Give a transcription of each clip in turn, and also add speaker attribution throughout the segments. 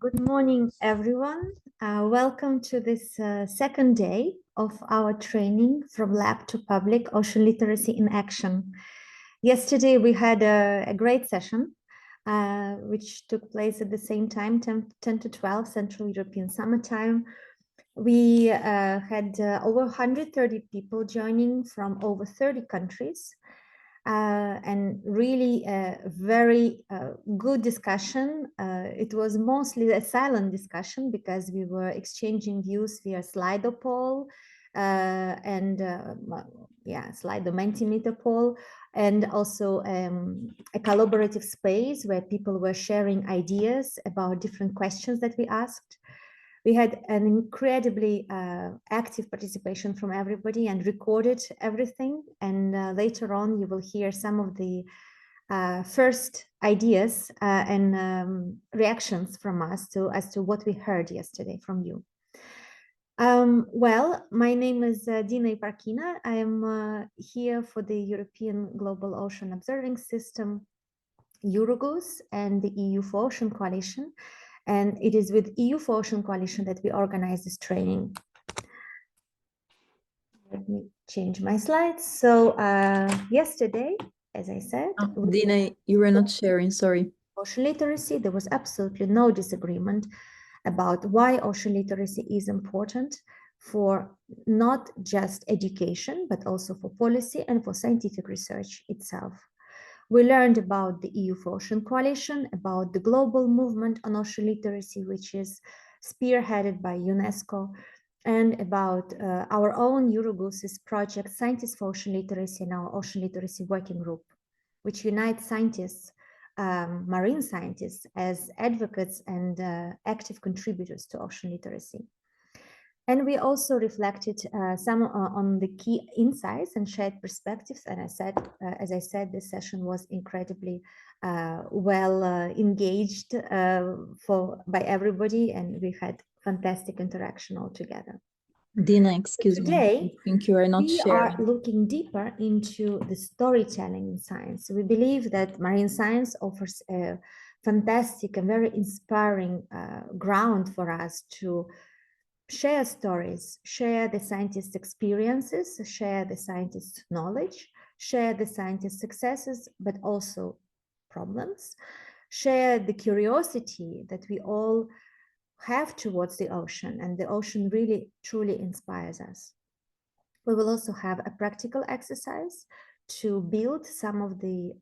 Speaker 1: Good morning, everyone. Welcome to this second day of our training from lab to public, Ocean Literacy in Action. Yesterday, we had a great session, which took place at the same time, 10 to 12 Central European Summer Time. We had over 130 people joining from over 30 countries. And really a very good discussion. It was mostly a silent discussion because we were exchanging views via Slido poll and Slido Mentimeter poll, and also a collaborative space where people were sharing ideas about different questions that we asked. We had an incredibly active participation from everybody and recorded everything. And later on, you will hear some of the first ideas and reactions from us as to what we heard yesterday from you. Well, my name is Dina Iparkina. I am here for the European Global Ocean Observing System, EUROGOOS, and the EU for Ocean Coalition. And it is with EU for Ocean Coalition that we organize this training. Let me change my slides. So yesterday, as I said,
Speaker 2: Dina, you were not sharing, sorry.
Speaker 1: Ocean literacy, there was absolutely no disagreement about why ocean literacy is important for not just education, but also for policy and for scientific research itself. We learned about the EU for Ocean Coalition, about the global movement on ocean literacy, which is spearheaded by UNESCO, and about our own EUROGOOS's project, Scientists for Ocean Literacy, and our Ocean Literacy Working Group, which unites scientists, marine scientists, as advocates and active contributors to ocean literacy. And we also reflected some on the key insights and shared perspectives. And as I said, this session was incredibly well engaged by everybody, and we had fantastic interaction altogether.
Speaker 2: Dina, excuse me.
Speaker 1: Today,
Speaker 2: I think you are not sharing.
Speaker 1: We are looking deeper into the storytelling in science. We believe that marine science offers a fantastic and very inspiring ground for us to share stories, share the scientists' experiences, share the scientists' knowledge, share the scientists' successes, but also problems, share the curiosity that we all have towards the ocean, and the ocean really truly inspires us. We will also have a practical exercise to build some of the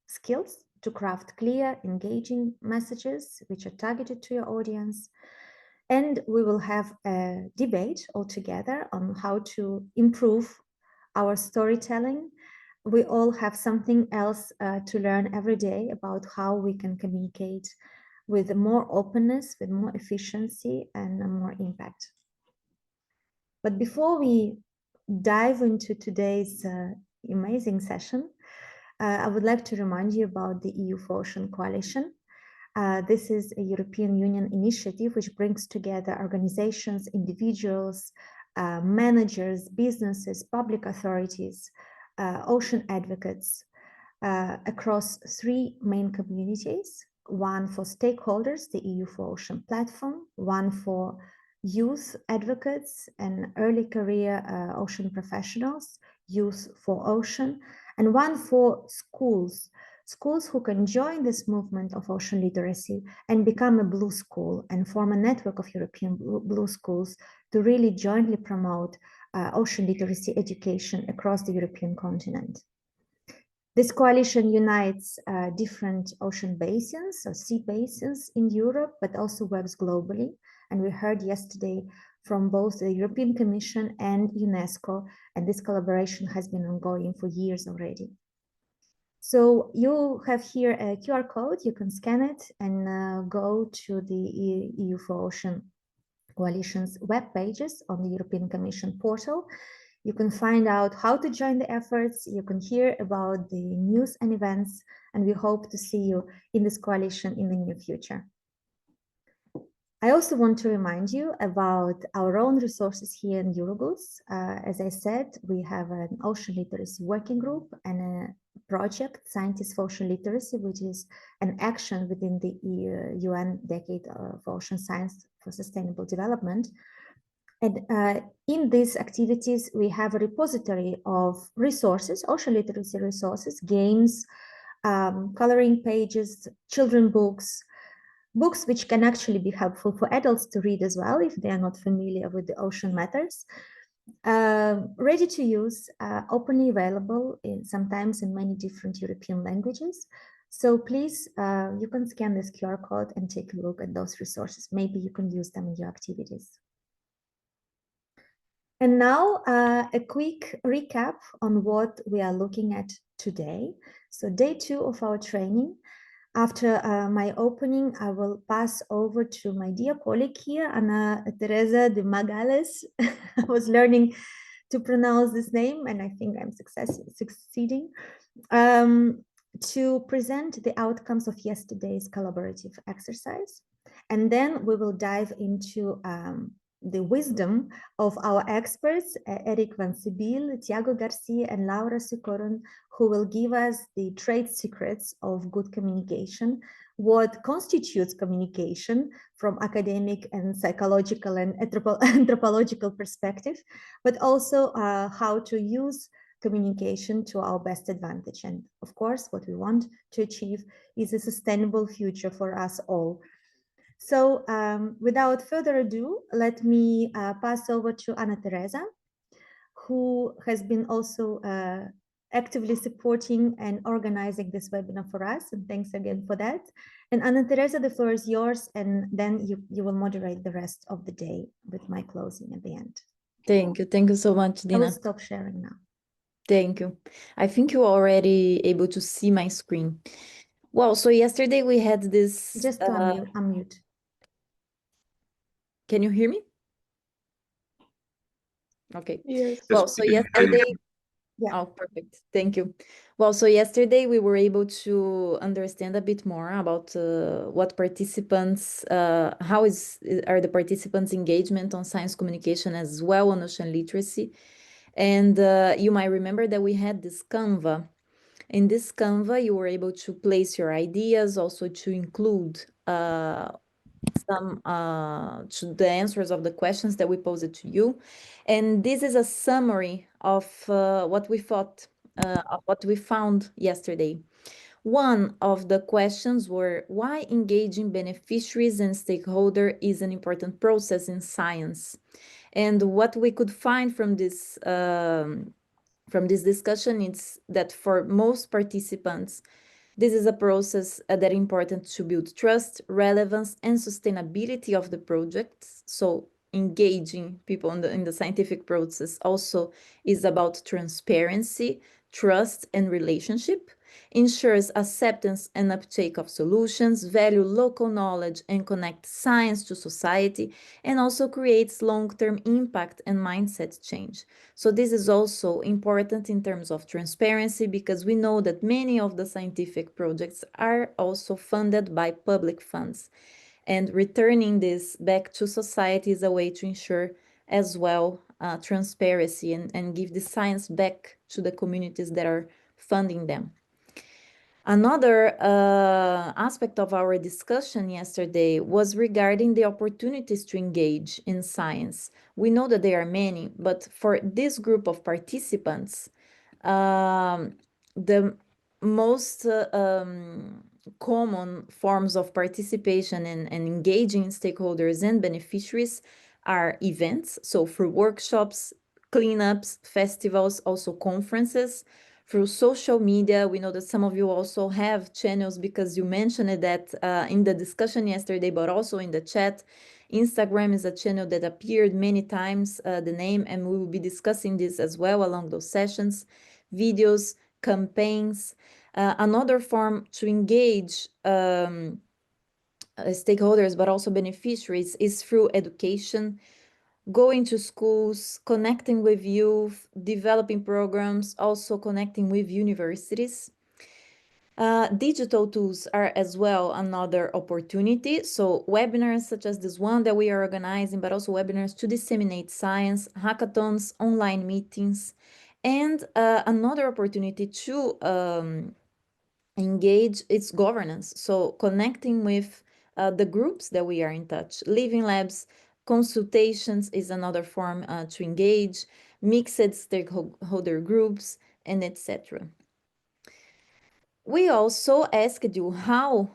Speaker 1: skills to craft clear, engaging messages which are targeted to your audience. And we will have a debate altogether on how to improve our storytelling. We all have something else to learn every day about how we can communicate with more openness, with more efficiency, and more impact. But before we dive into today's amazing session, I would like to remind you about the EU for Ocean Coalition. This is a European Union initiative which brings together organizations, individuals, managers, businesses, public authorities, ocean advocates across three main communities: one for stakeholders, the EU for Ocean platform; one for youth advocates and early career ocean professionals, Youth for Ocean; and one for schools who can join this movement of ocean literacy and become a blue school and form a network of European blue schools to really jointly promote ocean literacy education across the European continent. This coalition unites different ocean basins or sea basins in Europe, but also works globally. And we heard yesterday from both the European Commission and UNESCO, and this collaboration has been ongoing for years already. So you have here a QR code, you can scan it and go to the EU for Ocean Coalition's web pages on the European Commission portal. You can find out how to join the efforts, you can hear about the news and events, and we hope to see you in this coalition in the near future. I also want to remind you about our own resources here in Eurogoods. As I said, we have an ocean literacy working group and a project, Scientists for Ocean Literacy, which is an action within the UN Decade of Ocean Science for Sustainable Development. And in these activities, we have a repository of resources, ocean literacy resources, games, coloring pages, children books, books which can actually be helpful for adults to read as well if they are not familiar with the ocean matters. Ready to use, openly available sometimes in many different European languages. So please, you can scan this QR code and take a look at those resources. Maybe you can use them in your activities. And now a quick recap on what we are looking at today. So day 2 of our training. After my opening, I will pass over to my dear colleague here, Ana Teresa de Magalhães. I was learning to pronounce this name, and I think I'm succeeding, to present the outcomes of yesterday's collaborative exercise. And then we will dive into the wisdom of our experts, Eric Van Sibyl, Tiago Garcia, and Laura Sucoron, who will give us the trade secrets of good communication, what constitutes communication from academic and psychological and anthropological perspective, but also how to use communication to our best advantage. And of course, what we want to achieve is a sustainable future for us all. So without further ado, let me pass over to Ana Teresa, who has been also actively supporting and organizing this webinar for us. And thanks again for that. And Ana Teresa, the floor is yours, and then you will moderate the rest of the day with my closing at the end.
Speaker 2: Thank you. Thank you so much, Dina.
Speaker 1: I will stop sharing now.
Speaker 2: Thank you. I think you're already able to see my screen. Well, so yesterday we had this...
Speaker 1: Just to unmute.
Speaker 2: Can you hear me? Okay.
Speaker 3: Yes.
Speaker 2: Well, so yesterday...
Speaker 1: Yeah.
Speaker 2: Oh, perfect. Thank you. Well, so yesterday we were able to understand a bit more about what participants, are the participants' engagement on science communication as well on ocean literacy. And you might remember that we had this Canva. In this Canva, you were able to place your ideas, also to include some to the answers of the questions that we posed to you. And this is a summary of what we thought, of what we found yesterday. One of the questions were why engaging beneficiaries and stakeholders is an important process in science. And what we could find from this discussion is that for most participants, this is a process that is important to build trust, relevance, and sustainability of the projects. So engaging people in the scientific process also is about transparency, trust, and relationship, ensures acceptance and uptake of solutions, value local knowledge, and connect science to society, and also creates long-term impact and mindset change. So this is also important in terms of transparency because we know that many of the scientific projects are also funded by public funds. And returning this back to society is a way to ensure as well transparency and give the science back to the communities that are funding them. Another aspect of our discussion yesterday was regarding the opportunities to engage in science. We know that there are many, but for this group of participants, the most common forms of participation and engaging stakeholders and beneficiaries are events, so through workshops, cleanups, festivals, also conferences. Through social media, we know that some of you also have channels because you mentioned that in the discussion yesterday, but also in the chat. Instagram is a channel that appeared many times, the name, and we will be discussing this as well along those sessions. Videos, campaigns. Another form to engage stakeholders, but also beneficiaries, is through education. Going to schools, connecting with youth, developing programs, also connecting with universities. Digital tools are as well another opportunity. So webinars such as this one that we are organizing, but also webinars to disseminate science, hackathons, online meetings, and another opportunity to engage its governance. So connecting with the groups that we are in touch. Living labs, consultations is another form to engage, mixed stakeholder groups, and etc. We also asked you how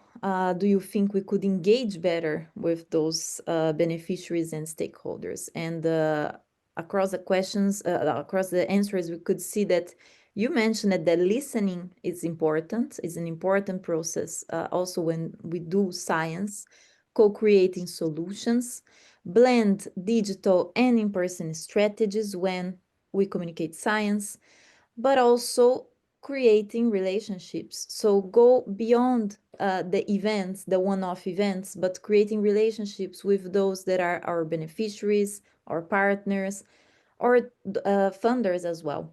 Speaker 2: do you think we could engage better with those beneficiaries and stakeholders? And across the questions, across the answers, we could see that you mentioned that listening is important, is an important process also when we do science, co-creating solutions, blend digital and in-person strategies when we communicate science, but also creating relationships. So go beyond the events, the one-off events, but creating relationships with those that are our beneficiaries, our partners, or funders as well.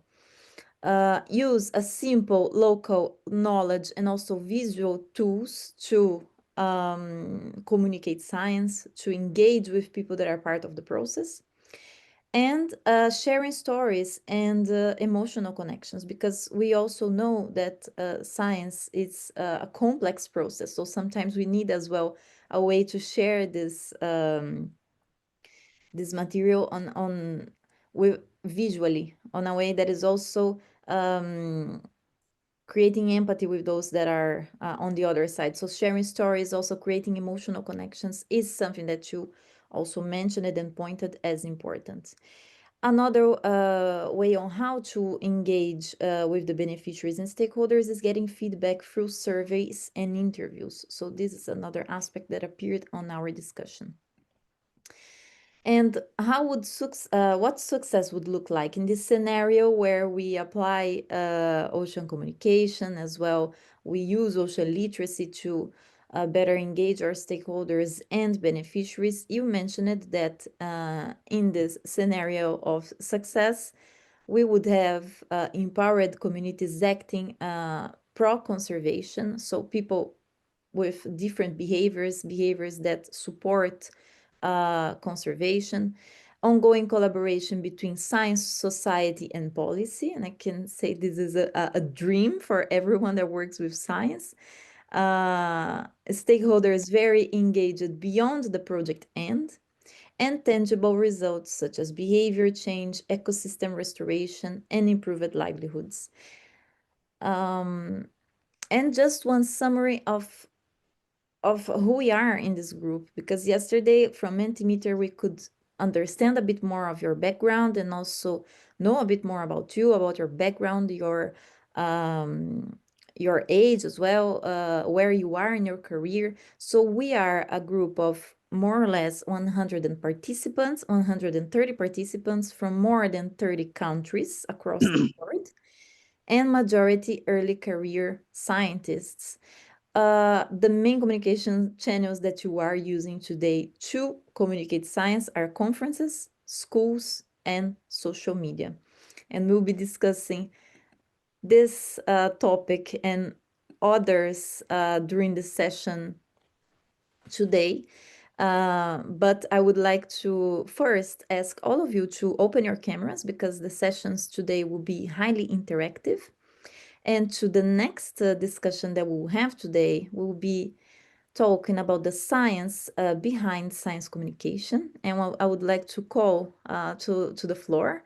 Speaker 2: Use a simple local knowledge and also visual tools to communicate science, to engage with people that are part of the process, and sharing stories and emotional connections, because we also know that science is a complex process. So sometimes we need as well a way to share this this material on with visually, on a way that is also creating empathy with those that are on the other side. So sharing stories, also creating emotional connections, is something that you also mentioned and pointed as important. Another way on how to engage with the beneficiaries and stakeholders is getting feedback through surveys and interviews. So this is another aspect that appeared on our discussion. And how would what success would look like in this scenario where we apply ocean communication as well? We use ocean literacy to better engage our stakeholders and beneficiaries. You mentioned that in this scenario of success, we would have empowered communities acting pro-conservation, so people with different behaviors that support conservation, ongoing collaboration between science, society, and policy. And I can say this is a dream for everyone that works with science. Stakeholders very engaged beyond the project end, and tangible results such as behavior change, ecosystem restoration, and improved livelihoods. And just one summary of who we are in this group, because yesterday from Mentimeter we could understand a bit more of your background and also know a bit more about you, about your background, your age as well, where you are in your career. So we are a group of more or less 130 participants from more than 30 countries across the world, and majority early career scientists. The main communication channels that you are using today to communicate science are conferences, schools, and social media. And we'll be discussing this topic and others during the session today. But I would like to first ask all of you to open your cameras, because the sessions today will be highly interactive. And to the next discussion that we'll have today, we'll be talking about the science behind science communication. And I would like to call to the floor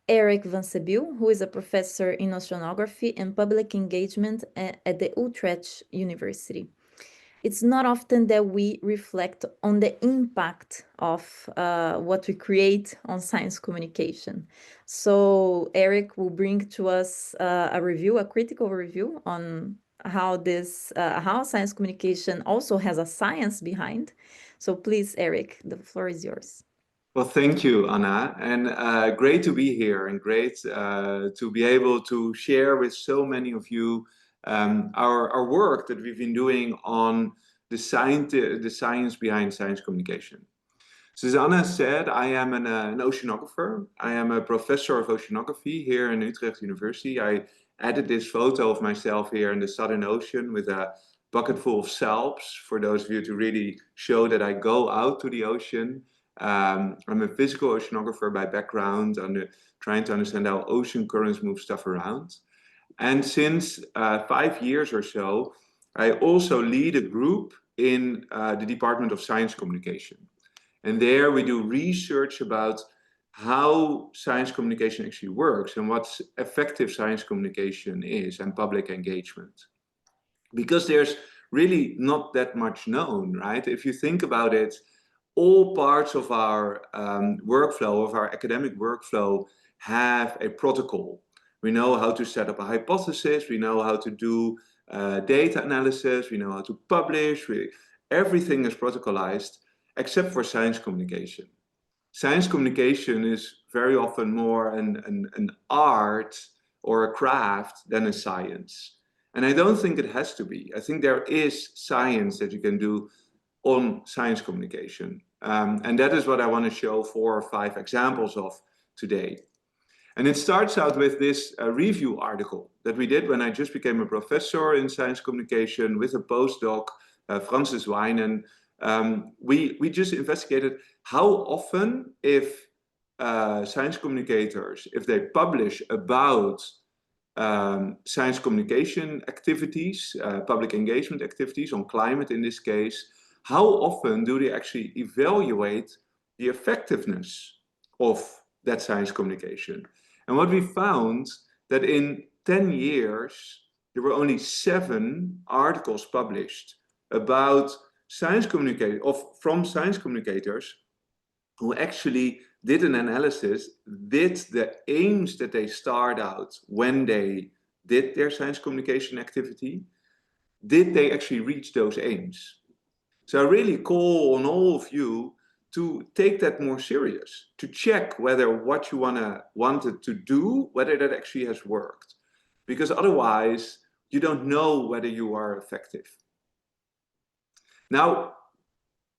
Speaker 2: Eric Van Sebille, who is a professor in oceanography and public engagement at the Utrecht University. It's not often that we reflect on the impact of what we create on science communication. So Eric will bring to us a review, a critical review on how how science communication also has a science behind. So please, Eric, the floor is yours.
Speaker 3: Well, thank you, Anna, and great to be here, and great to be able to share with so many of you our work that we've been doing on the science behind science communication. So as Anna said, I am an oceanographer. I am a professor of oceanography here in Utrecht University. I added this photo of myself here in the Southern Ocean with a bucket full of salps, for those of you to really show that I go out to the ocean. I'm a physical oceanographer by background, trying to understand how ocean currents move stuff around. And since 5 years or so, I also lead a group in the Department of Science Communication. And there we do research about how science communication actually works and what effective science communication is and public engagement. Because there's really not that much known, right? If you think about it, all parts of our workflow, of our academic workflow, have a protocol. We know how to set up a hypothesis, we know how to do data analysis, we know how to publish, everything is protocolized except for science communication. Science communication is very often more an art or a craft than a science. And I don't think it has to be. I think there is science that you can do on science communication. And that is what I want to show 4 or 5 examples of today. And it starts out with this review article that we did when I just became a professor in science communication with a postdoc, Francis Wijnen. We just investigated how often, if science communicators, if they publish about science communication activities, public engagement activities on climate in this case, how often do they actually evaluate the effectiveness of that science communication? And what we found, that in 10 years, there were only 7 articles published about science from science communicators who actually did an analysis, did the aims that they start out when they did their science communication activity, did they actually reach those aims? So I really call on all of you to take that more serious, to check whether what you wanted to do, whether that actually has worked. Because otherwise, you don't know whether you are effective. Now,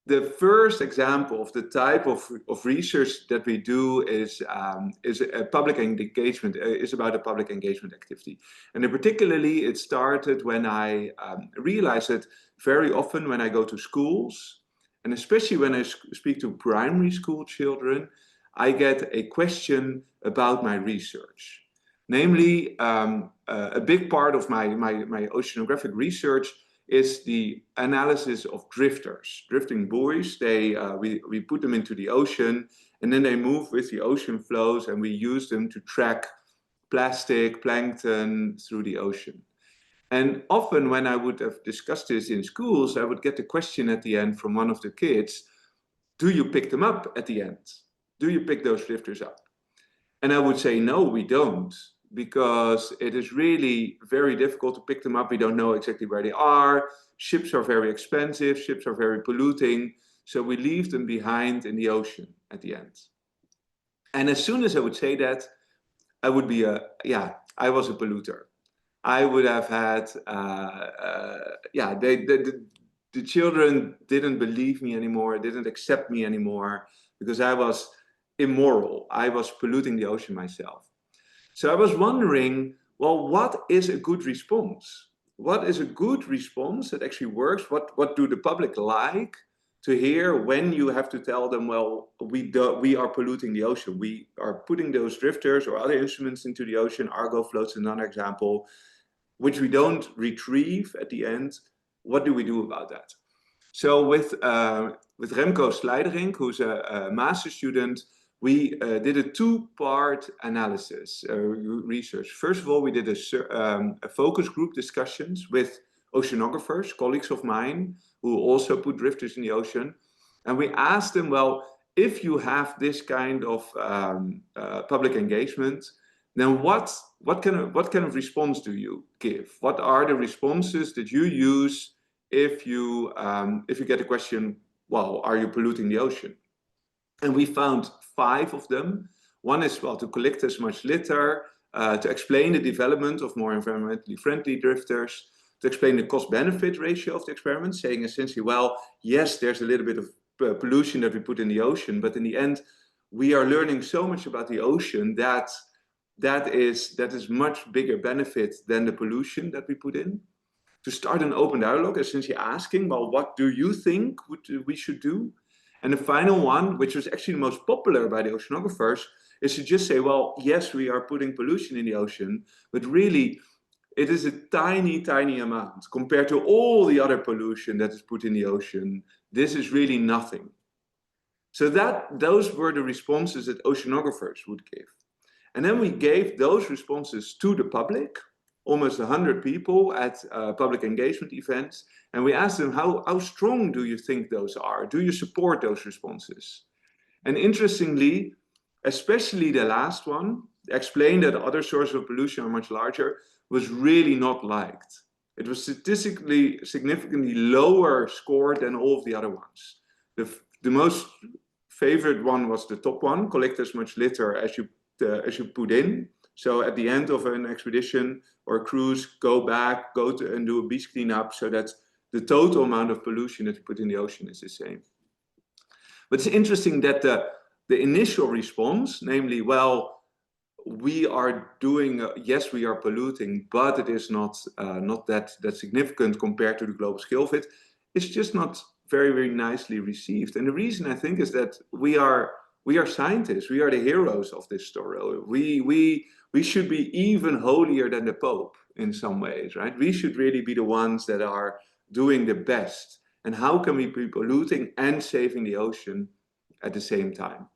Speaker 3: the first example of the type of research that we do is a public engagement, is about a public engagement activity. And particularly it started when I realized that very often when I go to schools, and especially when I speak to primary school children, I get a question about my research. Namely, a big part of my oceanographic research is the analysis of drifters, drifting buoys. We put them into the ocean, and then they move with the ocean flows, and we use them to track plastic, plankton through the ocean. And often when I would have discussed this in schools, I would get the question at the end from one of the kids, do you pick them up at the end? Do you pick those drifters up? And I would say, no, we don't, because it is really very difficult to pick them up. We don't know exactly where they are. Ships are very expensive. Ships are very polluting. So we leave them behind in the ocean at the end. And as soon as I would say that, I would be I was a polluter. I would have had, the children didn't believe me anymore, didn't accept me anymore, because I was immoral. I was polluting the ocean myself. So I was wondering, well, what is a good response? What is a good response that actually works? What do the public like to hear when you have to tell them, well, we are polluting the ocean. We are putting those drifters or other instruments into the ocean. Argo floats is another example, which we don't retrieve at the end. What do we do about that? So with Remco Slijderink, who's a master student, we did a 2-part analysis, research. First of all, we did a focus group discussions with oceanographers, colleagues of mine, who also put drifters in the ocean. And we asked them, well, if you have this kind of public engagement, then what kind of response do you give? What are the responses that you use if you get a question, well, are you polluting the ocean? And we found 5 of them. One is, well, to collect as much litter, to explain the development of more environmentally friendly drifters, to explain the cost-benefit ratio of the experiment, saying essentially, well, yes, there's a little bit of pollution that we put in the ocean, but in the end, we are learning so much about the ocean that that is much bigger benefit than the pollution that we put in. To start an open dialogue, essentially asking, well, what do you think we should do? And the final one, which was actually the most popular by the oceanographers, is to just say, well, yes, we are putting pollution in the ocean, but really it is a tiny, tiny amount compared to all the other pollution that is put in the ocean. This is really nothing. So those were the responses that oceanographers would give. And then we gave those responses to the public, almost 100 people at public engagement events. And we asked them, how strong do you think those are? Do you support those responses? And interestingly, especially the last one, explain that other sources of pollution are much larger, was really not liked. It was statistically significantly lower scored than all of the other ones. The most favorite one was the top one, collect as much litter as you put in. So at the end of an expedition or a cruise, go back, and do a beach cleanup so that the total amount of pollution that you put in the ocean is the same. But it's interesting that the initial response, namely, well, we are doing, yes, we are polluting, but it is not that significant compared to the global scale of it. It's just not very, very nicely received. And the reason I think is that we are scientists. We are the heroes of this story. We should be even holier than the Pope in some ways, right? We should really be the ones that are doing the best. And how can we be polluting and saving the ocean at the same time?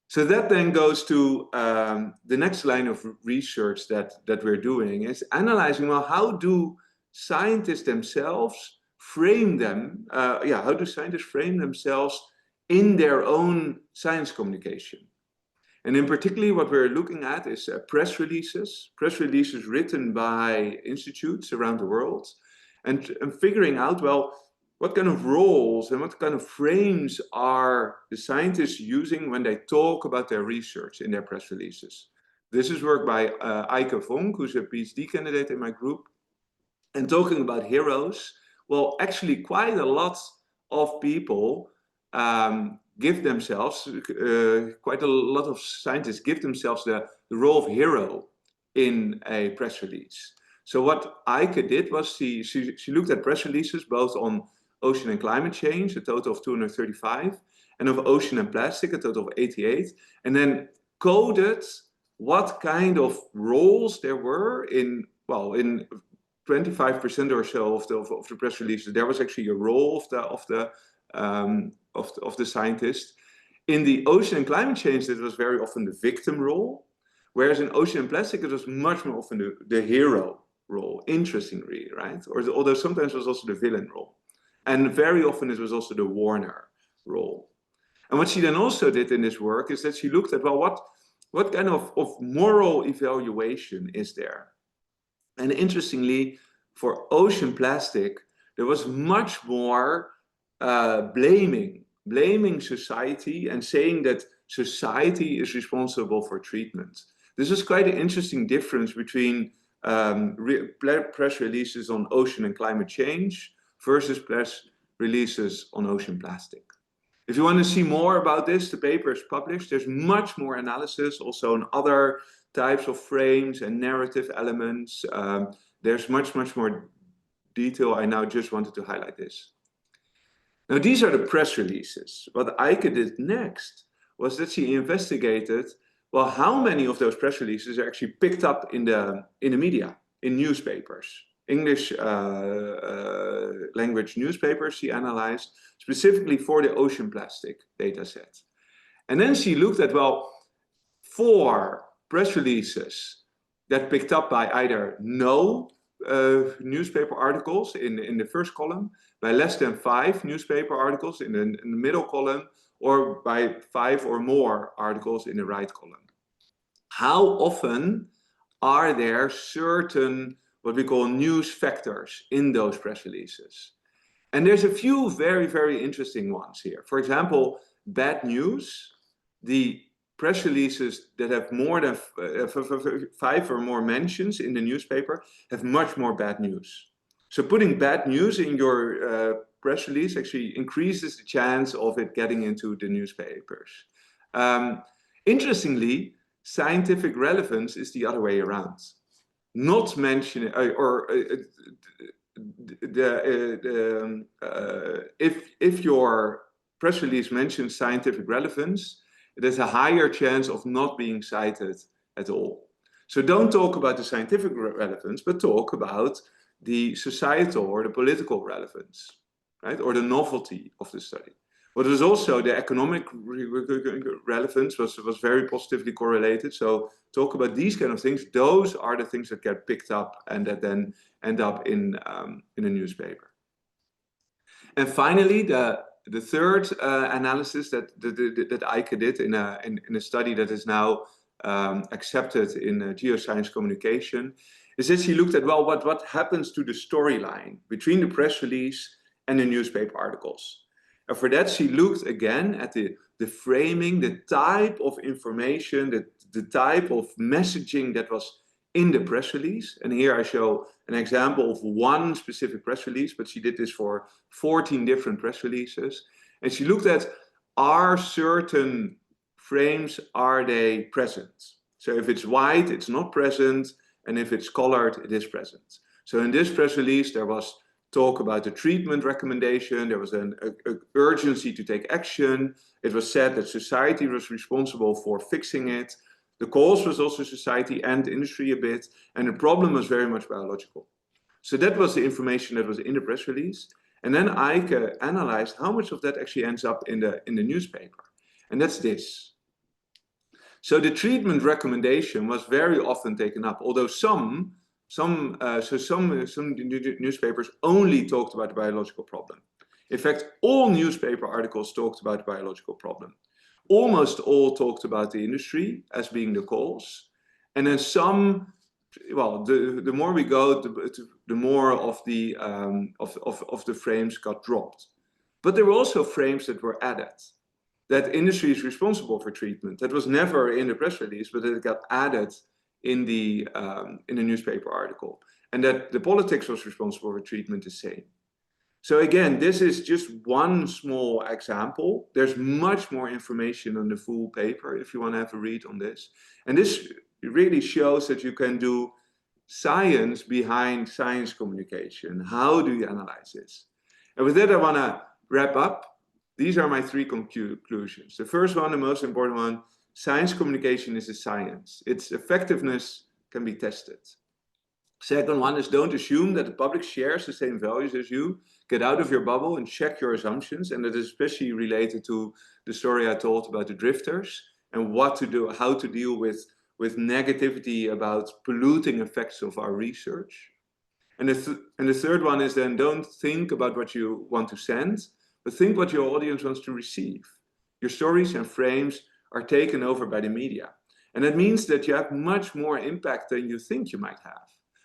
Speaker 3: So that then goes to the next line of research that we're doing is analyzing, well, how do scientists themselves frame them? How do scientists frame themselves in their own science communication? And in particular, what we're looking at is press releases written by institutes around the world, and figuring out, well, what kind of roles and what kind of frames are the scientists using when they talk about their research in their press releases? This is work by Eike Vonk, who's a PhD candidate in my group. And talking about heroes, well, actually quite a lot of people give themselves, quite a lot of scientists give themselves the role of hero in a press release. So what Eike did was she looked at press releases both on ocean and climate change, a total of 235, and of ocean and plastic, a total of 88, and then coded what kind of roles there were in 25% or so of the press releases. There was actually a role of the scientist. In the ocean and climate change, it was very often the victim role, whereas in ocean and plastic, it was much more often the hero role, interestingly, right? Although sometimes it was also the villain role. And very often it was also the warner role. And what she then also did in this work is that she looked at, well, what kind of moral evaluation is there? And interestingly, for ocean plastic, there was much more blaming society and saying that society is responsible for treatment. This is quite an interesting difference between press releases on ocean and climate change versus press releases on ocean plastic. If you want to see more about this, the paper is published. There's much more analysis also on other types of frames and narrative elements. There's much more detail. I now just wanted to highlight this. Now, these are the press releases. What Eike did next was that she investigated, well, how many of those press releases are actually picked up in the media, in newspapers. English language newspapers she analyzed specifically for the ocean plastic data set. And then she looked at, well, 4 press releases that picked up by either no newspaper articles in the first column, by less than 5 newspaper articles in the middle column, or by 5 or more articles in the right column. How often are there certain what we call news factors in those press releases? And there's a few very, very interesting ones here. For example, bad news. The press releases that have more than 5 or more mentions in the newspaper have much more bad news. So putting bad news in your press release actually increases the chance of it getting into the newspapers. Interestingly, scientific relevance is the other way around. Not mentioning, if your press release mentions scientific relevance, there's a higher chance of not being cited at all. So don't talk about the scientific relevance, but talk about the societal or the political relevance, right? Or the novelty of the study. But there's also the economic relevance was very positively correlated. So talk about these kind of things. Those are the things that get picked up and that then end up in a newspaper. And finally, the third analysis that Eike did in a study that is now accepted in geoscience communication is that she looked at, well, what happens to the storyline between the press release and the newspaper articles. And for that, she looked again at the framing, the type of information, the type of messaging that was in the press release. And here I show an example of one specific press release, but she did this for 14 different press releases. And she looked at, are certain frames, are they present? So if it's white, it's not present. And if it's colored, it is present. So in this press release, there was talk about the treatment recommendation. There was an urgency to take action. It was said that society was responsible for fixing it. The cause was also society and industry a bit. And the problem was very much biological. So that was the information that was in the press release. And then Eike analyzed how much of that actually ends up in the newspaper. And that's this. So the treatment recommendation was very often taken up, although some newspapers only talked about the biological problem. In fact, all newspaper articles talked about the biological problem. Almost all talked about the industry as being the cause. And then some, well, the more we go, the more of the frames got dropped. But there were also frames that were added. That industry is responsible for treatment. That was never in the press release, but it got added in the newspaper article. And that the politics was responsible for treatment the same. So again, this is just one small example. There's much more information on the full paper if you want to have a read on this. And this really shows that you can do science behind science communication. How do you analyze this? And with that, I want to wrap up. These are my three conclusions. The first one, the most important one, science communication is a science. Its effectiveness can be tested. Second one is don't assume that the public shares the same values as you. Get out of your bubble and check your assumptions. And that is especially related to the story I told about the drifters and what to do, how to deal with negativity about polluting effects of our research. And the third one is then don't think about what you want to send, but think what your audience wants to receive. Your stories and frames are taken over by the media. And that means that you have much more impact than you think you might have.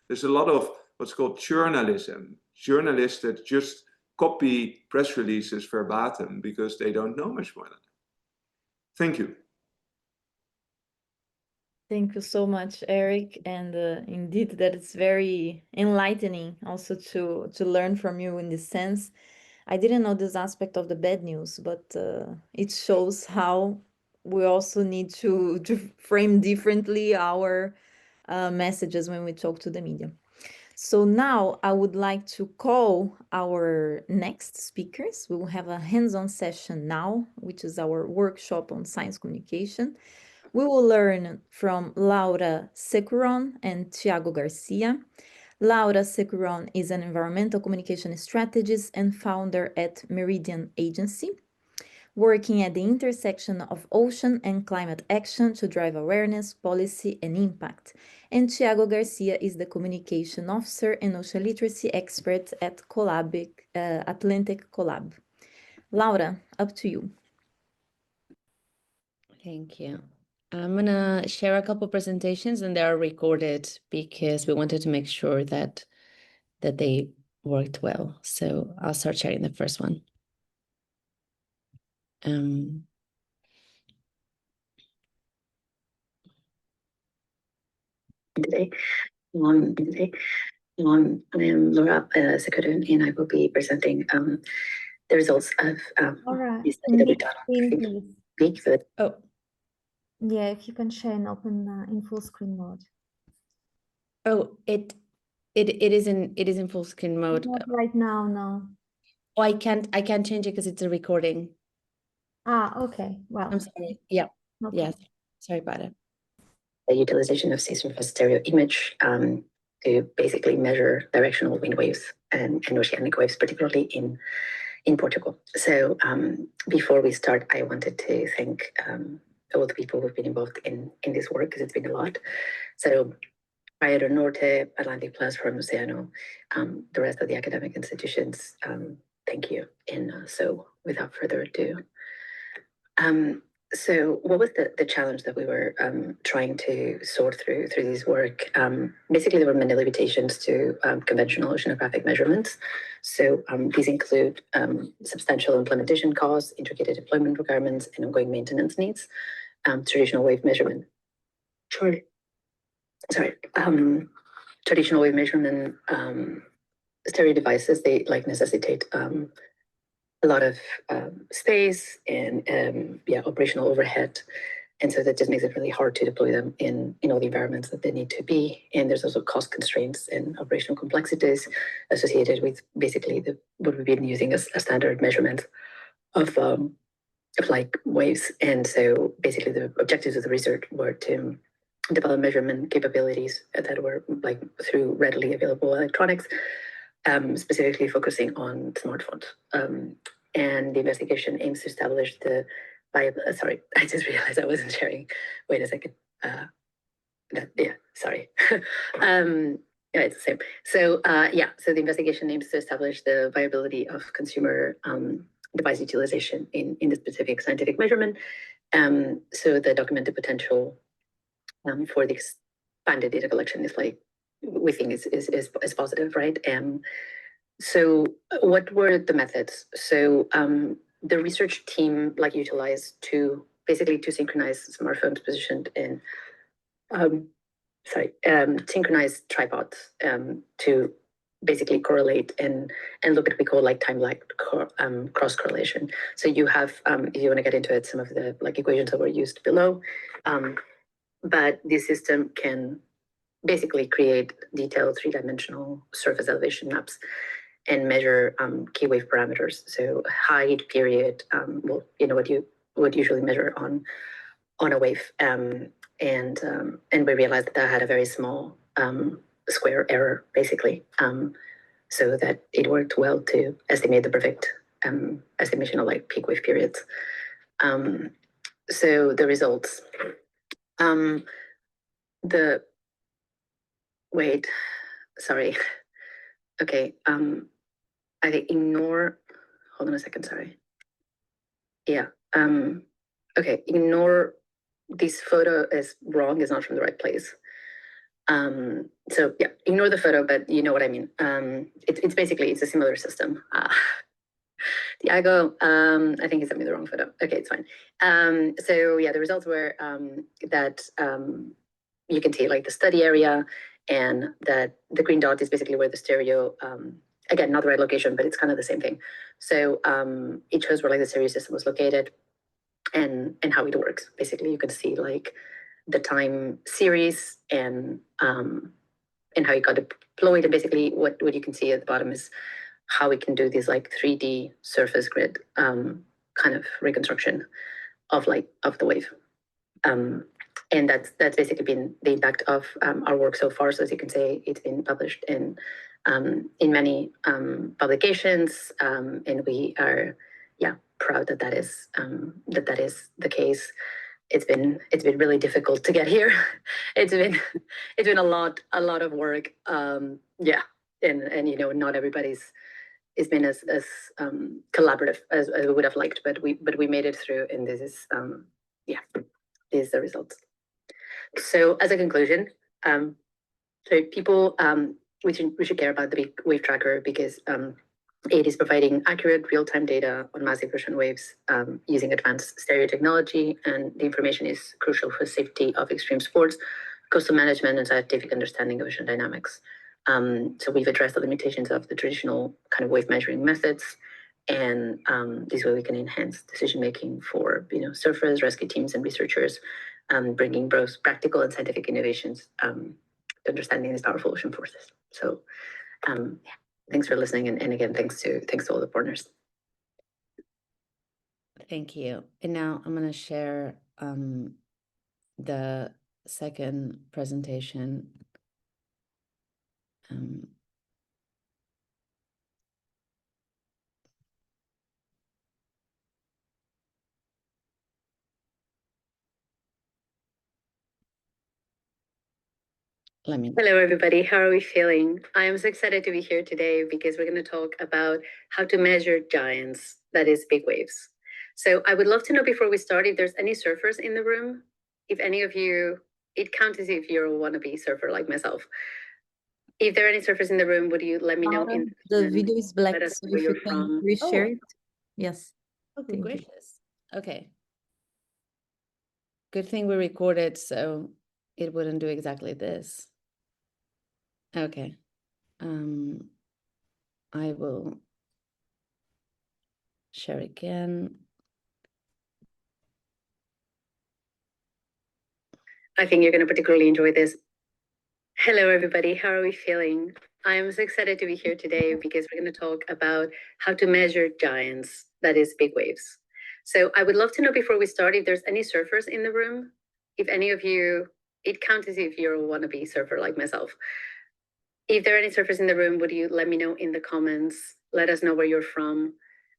Speaker 3: There's a lot of what's called journalism. Journalists that just copy press releases verbatim because they don't know much more than that. Thank you.
Speaker 2: Thank you so much, Eric. And indeed, that is very enlightening also to learn from you in this sense. I didn't know this aspect of the bad news, but it shows how we also need to frame differently our messages when we talk to the media. So now I would like to call our next speakers. We will have a hands-on session now, which is our workshop on science communication. We will learn from Laura Securon and Thiago Garcia. Laura Securon is an environmental communication strategist and founder at Meridian Agency, working at the intersection of ocean and climate action to drive awareness, policy, and impact. And Thiago Garcia is the communication officer and ocean literacy expert at Atlantic Collab. Laura, up to you.
Speaker 4: Thank you. I'm going to share a couple presentations and they are recorded because we wanted to make sure that they worked well. So I'll start sharing the first one. Today, I am Laura Securon, and I will be presenting the results of
Speaker 1: Laura,
Speaker 4: this study that we've done.
Speaker 2: Oh,
Speaker 1: Yeah, if you can share and open in full screen mode.
Speaker 4: Oh, it is in full screen mode.
Speaker 1: Not right now, no.
Speaker 4: Oh, I can't change it because it's a recording.
Speaker 1: Ah, okay. Well,
Speaker 4: I'm sorry. Yeah.
Speaker 1: no
Speaker 4: Yes.
Speaker 1: problem.
Speaker 4: Sorry about it.
Speaker 5: The utilization of sea-surface stereo image to basically measure directional wind waves and oceanic waves, particularly in Portugal. So before we start, I wanted to thank all the people who've been involved in this work, because it's been a lot. So Praia do Norte, Atlantic Plus, Forum Oceano, the rest of the academic institutions, thank you. And so without further ado, so what was the challenge that we were trying to sort through this work? Basically, there were many limitations to conventional oceanographic measurements. So these include substantial implementation costs, intricate deployment requirements, and ongoing maintenance needs. Traditional wave measurement. Traditional wave measurement stereo devices, they necessitate a lot of space and operational overhead. And so that just makes it really hard to deploy them in all the environments that they need to be. And there's also cost constraints and operational complexities associated with basically what we've been using as a standard measurement of waves. And so basically the objectives of the research were to develop measurement capabilities that were through readily available electronics, specifically focusing on smartphones. And the investigation aims to establish the sorry, I just realized I wasn't sharing. Wait a second. Sorry. Yeah, it's the same. So so the investigation aims to establish the viability of consumer device utilization in the specific scientific measurement. So the documented potential for the expanded data collection is we think is positive, right? So what were the methods? So the research team utilized two synchronized smartphones positioned in synchronized tripods to basically correlate and look at what we call time lag cross correlation. So you have, if you want to get into it, some of the equations that were used below, but this system can basically create detailed three-dimensional surface elevation maps and measure key wave parameters. So height, period, what you would usually measure on a wave. And we realized that had a very small square error, basically, so that it worked well to estimate the perfect estimation of peak wave periods. So the results. Sorry. Okay. I think hold on a second, sorry. Yeah. Okay, ignore this photo is wrong, is not from the right place. So yeah, ignore the photo, but you know what I mean. It's basically, it's a similar system. Diago, I think he sent me the wrong photo. Okay, it's fine. So yeah, the results were that you can see the study area, and that the green dot is basically where the stereo, again, not the right location, but it's kind of the same thing. So it shows where the stereo system was located and how it works. Basically, you can see the time series and how it got deployed. And basically what you can see at the bottom is how we can do this 3D surface grid kind of reconstruction of the wave. And that's basically been the impact of our work so far. So as you can see, it's been published in many publications, and we are proud that is the case. It's been really difficult to get here. It's been a lot of work. And not everybody's it's been as collaborative as we would have liked, but we made it through, and this is these are the results. So as a conclusion, so people we should care about the big wave tracker because it is providing accurate real-time data on massive ocean waves using advanced stereo technology, and the information is crucial for safety of extreme sports, coastal management, and scientific understanding of ocean dynamics. So we've addressed the limitations of the traditional kind of wave measuring methods, and this way we can enhance decision making for surfers, rescue teams, and researchers bringing both practical and scientific innovations to understanding these powerful ocean forces. So yeah, thanks for listening. And again, thanks to all the partners.
Speaker 4: Thank you. And now I'm going to share the second presentation.
Speaker 5: Hello, everybody. How are we feeling? I am so excited to be here today because we're going to talk about how to measure giants, that is big waves. So I would love to know before we start if there's any surfers in the room. If any of you, it counts as if you're a wannabe surfer like myself. If there are any surfers in the room, would you let me know?
Speaker 2: The video is black,
Speaker 5: let us
Speaker 2: so
Speaker 5: know where
Speaker 2: if you
Speaker 5: you're
Speaker 2: can
Speaker 5: from.
Speaker 2: reshare it. Yes.
Speaker 4: Oh,
Speaker 2: Thank you.
Speaker 4: gracious. Okay. Good thing we recorded, so it wouldn't do exactly this. Okay. I will share again.
Speaker 5: I think you're going to particularly enjoy this. Hello, everybody. How are we feeling? I am so excited to be here today because we're going to talk about how to measure giants, that is big waves. So I would love to know before we start if there's any surfers in the room. If any of you, it counts as if you're a wannabe surfer like myself. If there are any surfers in the room, would you let me know in the comments? Let us know where you're from.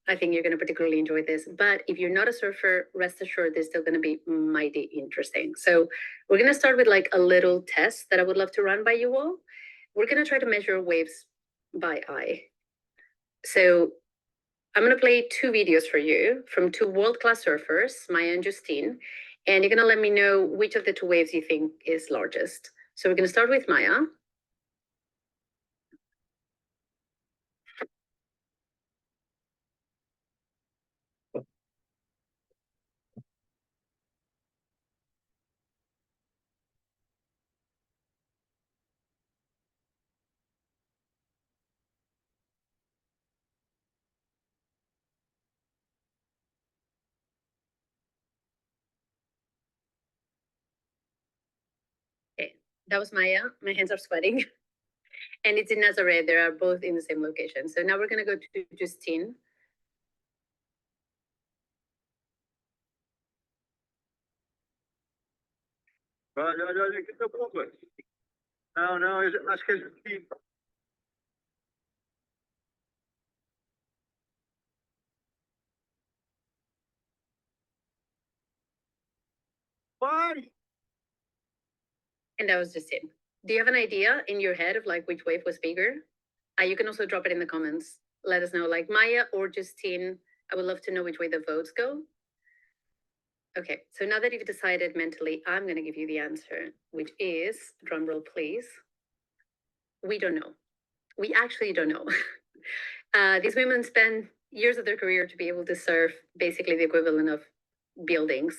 Speaker 5: I think you're going to particularly enjoy this. But if you're not a surfer, rest assured, this is still going to be mighty interesting. So we're going to start with like a little test that I would love to run by you all. We're going to try to measure waves by eye. So I'm going to play two videos for you from two world-class surfers, Maya and Justine. And you're going to let me know which of the two waves you think is largest. So we're going to start with Maya. Okay, that was Maya. My hands are sweating. And it's in Nazaré. They are both in the same location. So now we're going to go to Justine.
Speaker 6: No, acho que a gente... Bye!
Speaker 5: And that was Justine. Do you have an idea in your head of like which wave was bigger? You can also drop it in the comments. Let us know, like Maya or Justine. I would love to know which way the votes go. Okay, so now that you've decided mentally, I'm going to give you the answer, which is, drum roll, please. We don't know. We actually don't know. These women spend years of their career to be able to surf basically the equivalent of buildings.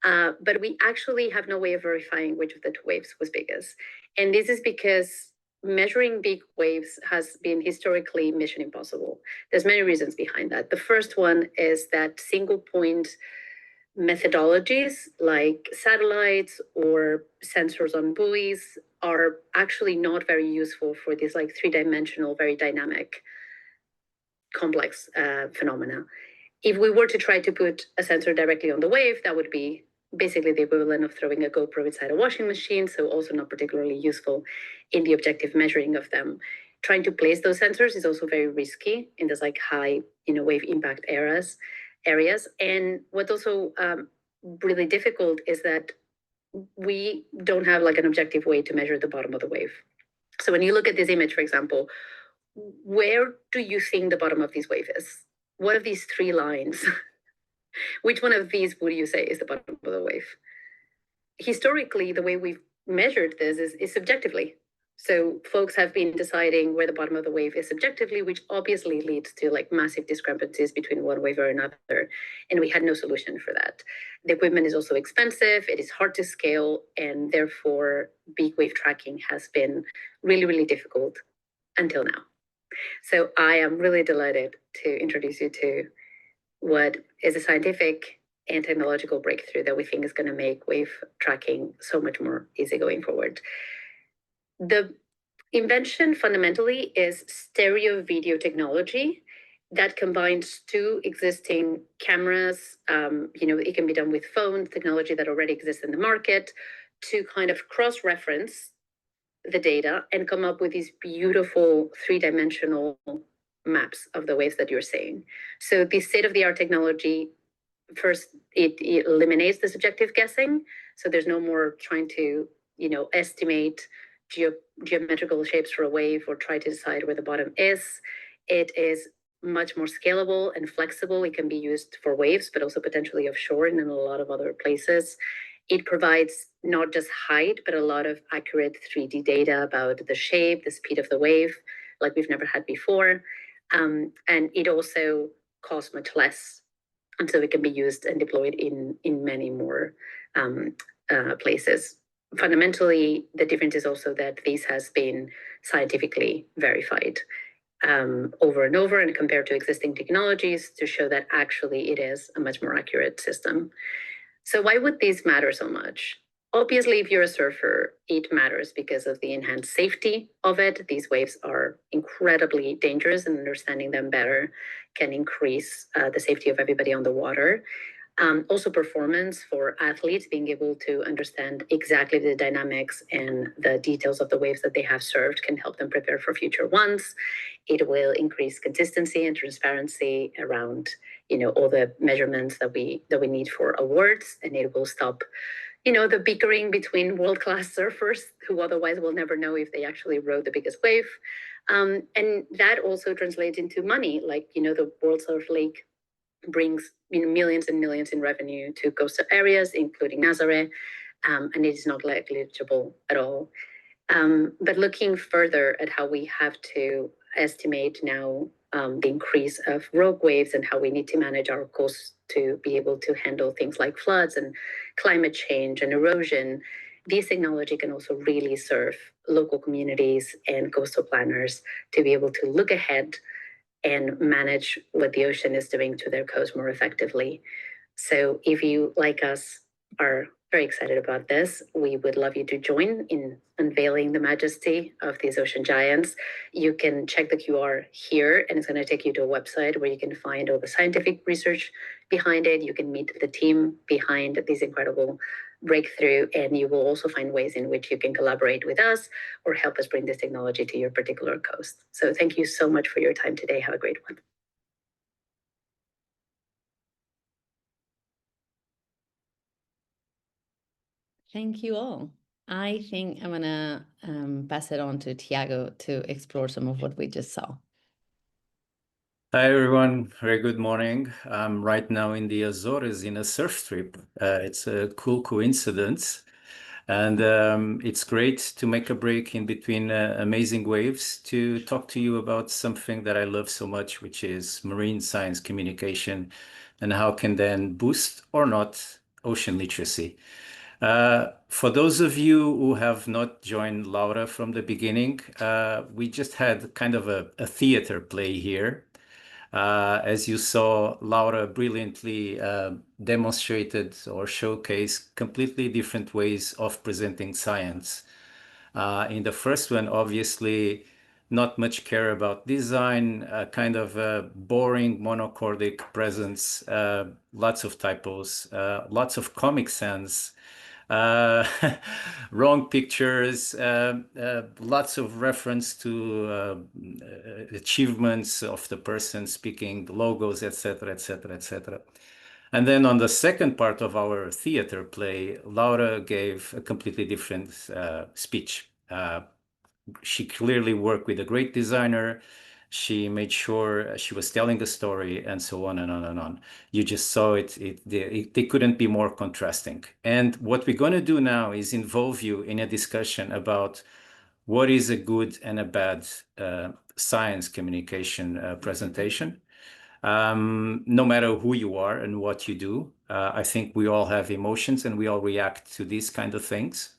Speaker 5: But we actually have no way of verifying which of the two waves was biggest. And this is because measuring big waves has been historically mission impossible. There's many reasons behind that. The first one is that single point methodologies like satellites or sensors on buoys are actually not very useful for this like three-dimensional, very dynamic, complex phenomena. If we were to try to put a sensor directly on the wave, that would be basically the equivalent of throwing a GoPro inside a washing machine, so also not particularly useful in the objective measuring of them. Trying to place those sensors is also very risky in this like high, wave impact areas. And what's also really difficult is that we don't have like an objective way to measure the bottom of the wave. So when you look at this image, for example, where do you think the bottom of this wave is? What of these three lines? Which one of these would you say is the bottom of the wave? Historically, the way we've measured this is subjectively. So folks have been deciding where the bottom of the wave is subjectively, which obviously leads to like massive discrepancies between one wave or another. And we had no solution for that. The equipment is also expensive, it is hard to scale, and therefore big wave tracking has been really, really difficult until now. So I am really delighted to introduce you to what is a scientific and technological breakthrough that we think is going to make wave tracking so much more easy going forward. The invention fundamentally is stereo video technology that combines two existing cameras. It can be done with phones, technology that already exists in the market, to kind of cross-reference the data and come up with these beautiful three-dimensional maps of the waves that you're seeing. So the state-of-the-art technology, first, it eliminates the subjective guessing. So there's no more trying to, estimate geometrical shapes for a wave or try to decide where the bottom is. It is much more scalable and flexible. It can be used for waves, but also potentially offshore and in a lot of other places. It provides not just height, but a lot of accurate 3D data about the shape, the speed of the wave, like we've never had before. And it also costs much less. And so it can be used and deployed in many more places. Fundamentally, the difference is also that this has been scientifically verified over and over and compared to existing technologies to show that actually it is a much more accurate system. So why would these matter so much? Obviously, if you're a surfer, it matters because of the enhanced safety of it. These waves are incredibly dangerous, and understanding them better can increase the safety of everybody on the water. Also performance for athletes, being able to understand exactly the dynamics and the details of the waves that they have surfed can help them prepare for future ones. It will increase consistency and transparency around, all the measurements that we need for awards, and it will stop, the bickering between world-class surfers who otherwise will never know if they actually rode the biggest wave. And that also translates into money, like, the World Surf League brings millions and millions in revenue to coastal areas, including Nazaré, and it is not negligible at all. But looking further at how we have to estimate now the increase of rogue waves and how we need to manage our coasts to be able to handle things like floods and climate change and erosion, this technology can also really serve local communities and coastal planners to be able to look ahead and manage what the ocean is doing to their coast more effectively. So if you, like us, are very excited about this, we would love you to join in unveiling the majesty of these ocean giants. You can check the QR here, and it's going to take you to a website where you can find all the scientific research behind it. You can meet the team behind this incredible breakthrough, and you will also find ways in which you can collaborate with us or help us bring this technology to your particular coast. So thank you so much for your time today. Have a great one.
Speaker 4: Thank you all. I think I'm gonna pass it on to Tiago to explore some of what we just saw.
Speaker 7: Hi everyone, very good morning. I'm right now in the Azores in a surf trip. It's a cool coincidence, and it's great to make a break in between amazing waves to talk to you about something that I love so much, which is marine science communication and how can then boost or not ocean literacy. For those of you who have not joined Laura from the beginning, we just had kind of a theater play here. As you saw, Laura brilliantly demonstrated or showcased completely different ways of presenting science. In the first one, obviously, not much care about design, kind of a boring monochordic presence, lots of typos, lots of Comic Sans, wrong pictures, lots of reference to achievements of the person speaking, the logos, etc., etc., etc. And then on the second part of our theater play, Laura gave a completely different speech. She clearly worked with a great designer. She made sure she was telling a story, and so on and on and on. You just saw it. They couldn't be more contrasting. And what we're going to do now is involve you in a discussion about what is a good and a bad science communication presentation. No matter who you are and what you do, I think we all have emotions and we all react to these kind of things.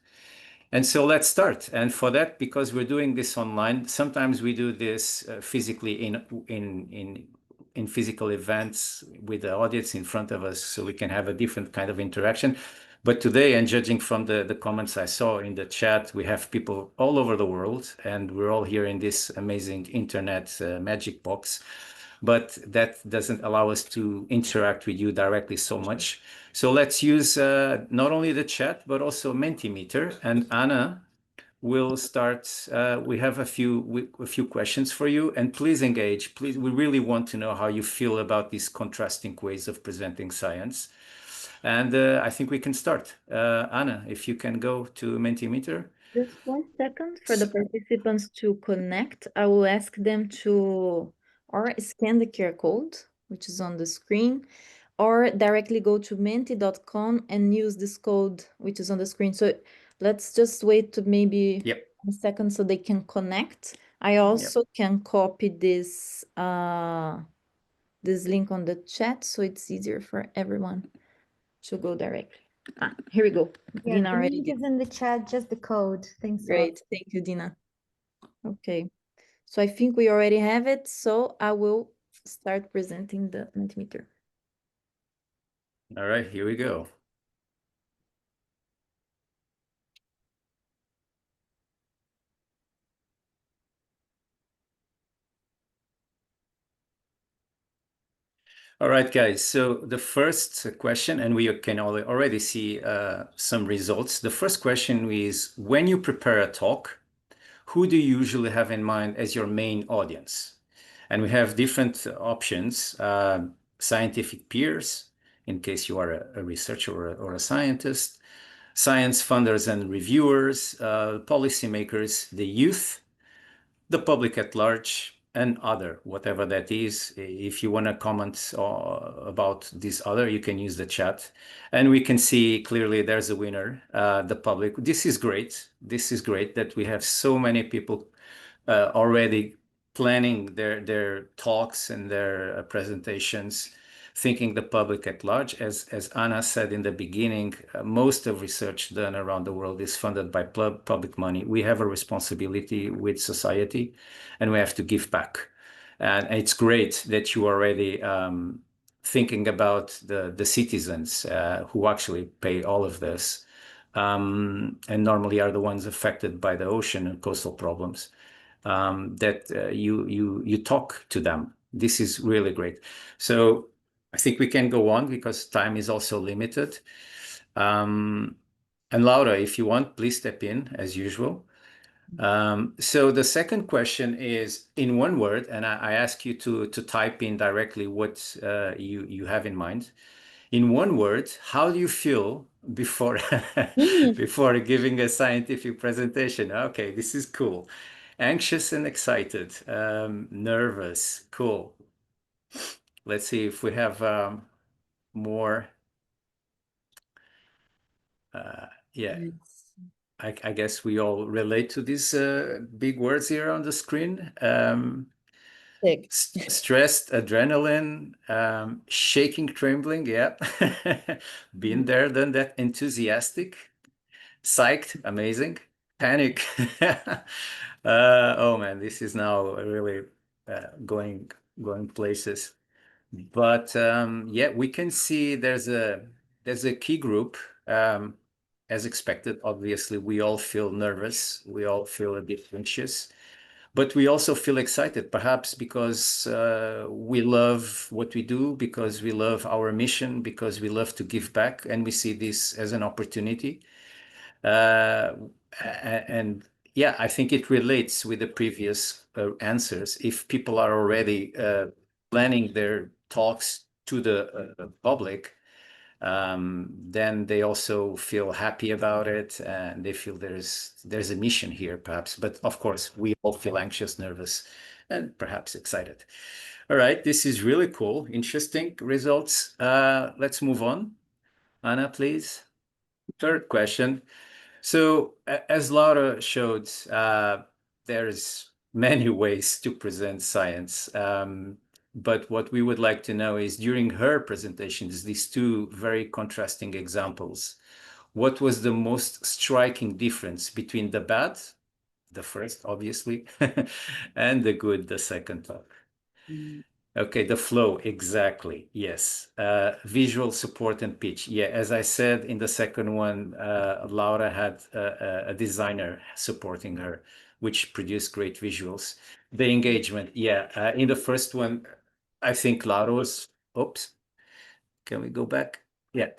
Speaker 7: And so let's start. And for that, because we're doing this online, sometimes we do this physically in in physical events with the audience in front of us so we can have a different kind of interaction. But today, and judging from the comments I saw in the chat, we have people all over the world, and we're all here in this amazing internet magic box. But that doesn't allow us to interact with you directly so much. So let's use not only the chat, but also Mentimeter. And Anna will start. We have a few questions for you, and please engage. Please, we really want to know how you feel about these contrasting ways of presenting science. And I think we can start. Anna, if you can go to Mentimeter.
Speaker 2: Just 1 second for the participants to connect. I will ask them to or scan the QR code, which is on the screen, or directly go to menti.com and use this code, which is on the screen. So let's just wait to maybe
Speaker 7: Yep.
Speaker 2: a second so they can connect. I also can copy this this link on the chat so it's easier for everyone to go directly. Here we go.
Speaker 1: Yeah,
Speaker 2: Dina
Speaker 1: the
Speaker 2: already
Speaker 1: link
Speaker 2: did.
Speaker 1: is in the chat, just the code. Thanks a lot.
Speaker 2: Great, thank you, Dina. Okay, so I think we already have it, so I will start presenting the Mentimeter.
Speaker 7: All right, here we go. All right, guys. So the first question, and we can already see some results. The first question is, when you prepare a talk, who do you usually have in mind as your main audience? And we have different options, scientific peers, in case you are a researcher or a scientist, science funders and reviewers, policymakers, the youth, the public at large, and other, whatever that is. If you want to comment about this other, you can use the chat. And we can see clearly there's a winner, the public. This is great. This is great that we have so many people already planning their talks and their presentations, thinking the public at large. As Anna said in the beginning, most of research done around the world is funded by public money. We have a responsibility with society, and we have to give back. And it's great that you are already thinking about the citizens who actually pay all of this, and normally are the ones affected by the ocean and coastal problems. That you talk to them. This is really great. So I think we can go on because time is also limited. And Laura, if you want, please step in as usual. So the second question is in one word, and I ask you to type in directly what you have in mind. In one word, how do you feel before before giving a scientific presentation? Okay, this is cool. Anxious and excited, nervous, cool. Let's see if we have more. Yeah, I guess we all relate to these big words here on the screen. Stressed, adrenaline, shaking, trembling. Yeah, been there, done that. Enthusiastic, psyched, amazing. Panic. Oh man, this is now really going places. But yeah, we can see there's a key group. As expected, obviously, we all feel nervous. We all feel a bit anxious, but we also feel excited, perhaps because we love what we do, because we love our mission, because we love to give back, and we see this as an opportunity. And yeah, I think it relates with the previous answers. If people are already planning their talks to the public, then they also feel happy about it, and they feel there's a mission here, perhaps. But of course, we all feel anxious, nervous, and perhaps excited. All right, this is really cool, interesting results. Let's move on. Anna, please. Third question. So as Laura showed, there's many ways to present science. But what we would like to know is during her presentations, these two very contrasting examples, what was the most striking difference between the bad, the first, obviously, and the good, the second talk? Okay, the flow, exactly. Yes. Visual support and pitch. Yeah, as I said in the second one, Laura had a designer supporting her, which produced great visuals. The engagement, yeah. In the first one, I think Laura was, oops, can we go back? Yeah.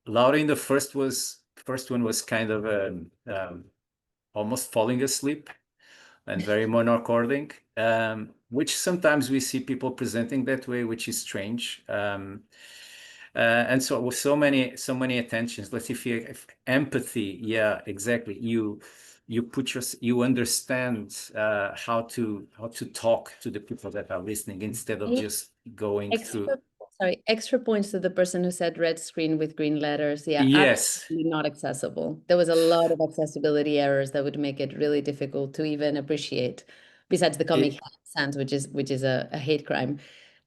Speaker 7: Laura in the first one was kind of almost falling asleep and very monocording, which sometimes we see people presenting that way, which is strange. And so with so many attentions, let's see if empathy, yeah, exactly. You understand how to talk to the people that are listening instead of
Speaker 4: Yeah.
Speaker 7: just going through.
Speaker 4: Extra points to the person who said red screen with green letters. Yeah,
Speaker 7: Yes.
Speaker 4: absolutely not accessible. There was a lot of accessibility errors that would make it really difficult to even appreciate, besides the Comic Sans, which is a hate crime.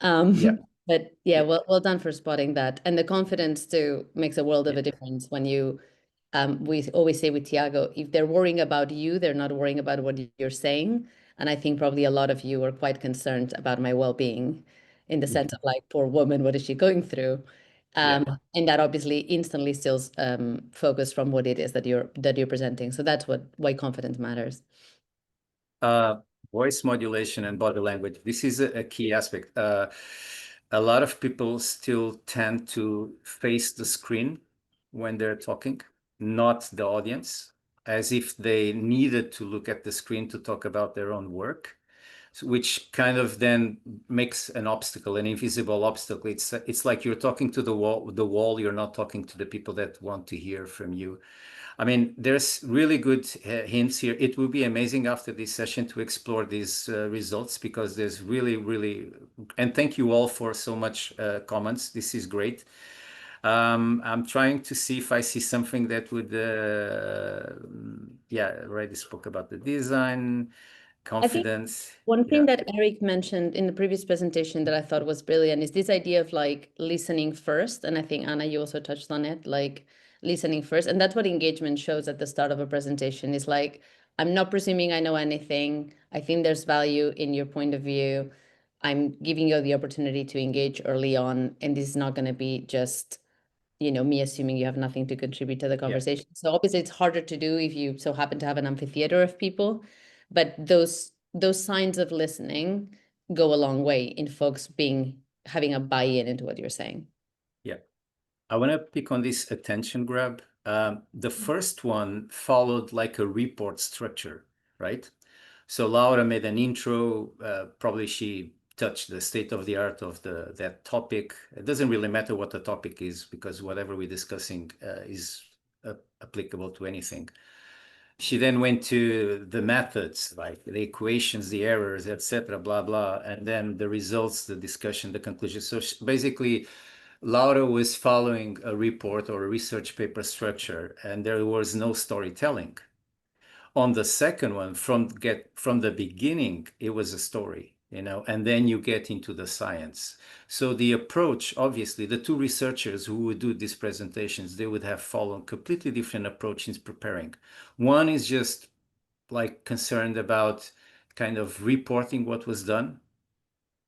Speaker 7: Yeah.
Speaker 4: But yeah, well done for spotting that. And the confidence too makes a world of a difference when you, we always say with Tiago, if they're worrying about you, they're not worrying about what you're saying. And I think probably a lot of you are quite concerned about my well-being, in the sense of like, poor woman, what is she going through? And that obviously instantly steals focus from what it is that you're presenting. So that's why confidence matters.
Speaker 7: Voice modulation and body language. This is a key aspect. A lot of people still tend to face the screen when they're talking, not the audience, as if they needed to look at the screen to talk about their own work, which kind of then makes an obstacle, an invisible obstacle. It's like you're talking to the wall, you're not talking to the people that want to hear from you. I mean, there's really good hints here. It will be amazing after this session to explore these results, because there's really, and thank you all for so much comments. This is great. I'm trying to see if I see something that would, yeah, already spoke about the design, confidence.
Speaker 4: One thing
Speaker 7: Yeah.
Speaker 4: that Eric mentioned in the previous presentation that I thought was brilliant is this idea of like listening first. And I think, Anna, you also touched on it, like listening first. And that's what engagement shows at the start of a presentation, is like, I'm not presuming I know anything. I think there's value in your point of view. I'm giving you the opportunity to engage early on. And this is not going to be just, me assuming you have nothing to contribute to the conversation. So obviously it's harder to do if you so happen to have an amphitheater of people, but those signs of listening go a long way in folks having a buy-in into what you're saying.
Speaker 7: Yeah. I want to pick on this attention grab. The first one followed like a report structure, right? So Laura made an intro, probably she touched the state of the art of that topic. It doesn't really matter what the topic is, because whatever we're discussing is applicable to anything. She then went to the methods, like the equations, the errors, etc., blah, blah, and then the results, the discussion, the conclusion. So basically, Laura was following a report or a research paper structure, and there was no storytelling. On the second one, from the beginning, it was a story, and then you get into the science. So the approach, obviously, the two researchers who would do these presentations, they would have followed completely different approaches preparing. One is just like concerned about kind of reporting what was done,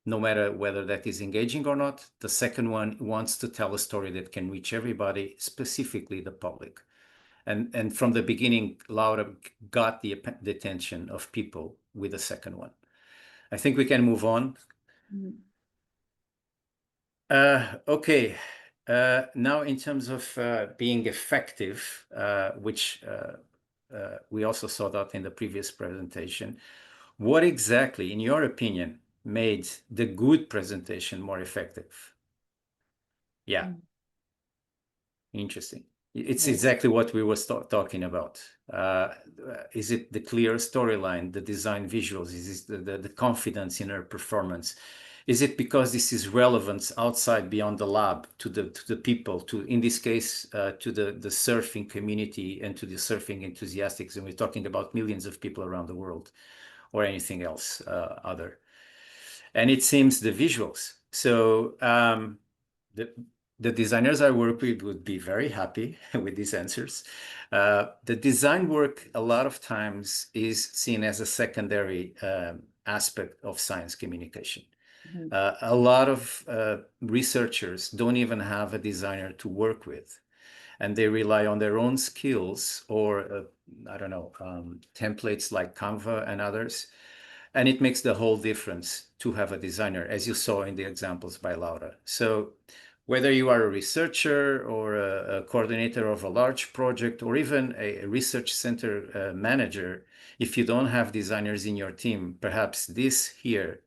Speaker 7: no matter whether that is engaging or not. The second one wants to tell a story that can reach everybody, specifically the public. And from the beginning, Laura got the attention of people with the second one. I think we can move on. Okay. Now, in terms of being effective, which we also saw that in the previous presentation, what exactly, in your opinion, made the good presentation more effective? Yeah. Interesting. It's exactly what we were talking about. Is it the clear storyline, the design visuals? Is it the confidence in her performance? Is it because this is relevance outside, beyond the lab, to the people, in this case, to the surfing community and to the surfing enthusiasts? And we're talking about millions of people around the world, or anything else other. And it seems the visuals. So the designers I work with would be very happy with these answers. The design work, a lot of times, is seen as a secondary aspect of science communication. A lot of researchers don't even have a designer to work with, and they rely on their own skills or, I don't know, templates like Canva and others. And it makes the whole difference to have a designer, as you saw in the examples by Laura. So whether you are a researcher or a coordinator of a large project, or even a research center manager, if you don't have designers in your team, perhaps this here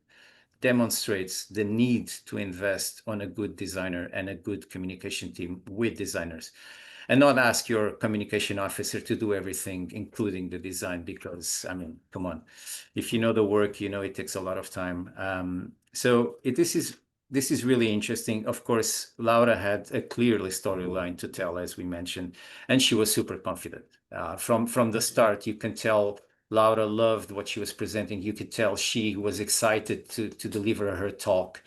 Speaker 7: demonstrates the need to invest on a good designer and a good communication team with designers, and not ask your communication officer to do everything, including the design, because, I mean, come on, if you know the work, you know it takes a lot of time. This is really interesting. Of course, Laura had a clearly storyline to tell, as we mentioned, and she was super confident. From the start, you can tell Laura loved what she was presenting. You could tell she was excited to deliver her talk,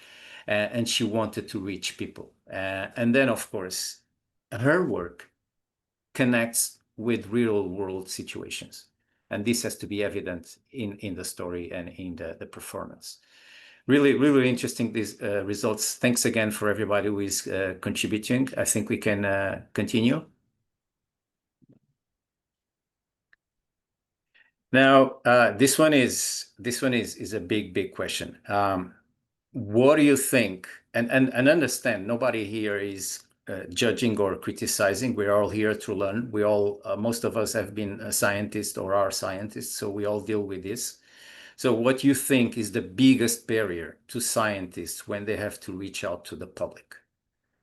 Speaker 7: and she wanted to reach people. And then, of course, her work connects with real world situations. And this has to be evident in the story and in the performance. Really, really interesting, these results. Thanks again for everybody who is contributing. I think we can continue. Now, this one is a big question. What do you think? And understand, nobody here is judging or criticizing. We're all here to learn. We all, most of us have been a scientist or are scientists, so we all deal with this. So what do you think is the biggest barrier to scientists when they have to reach out to the public?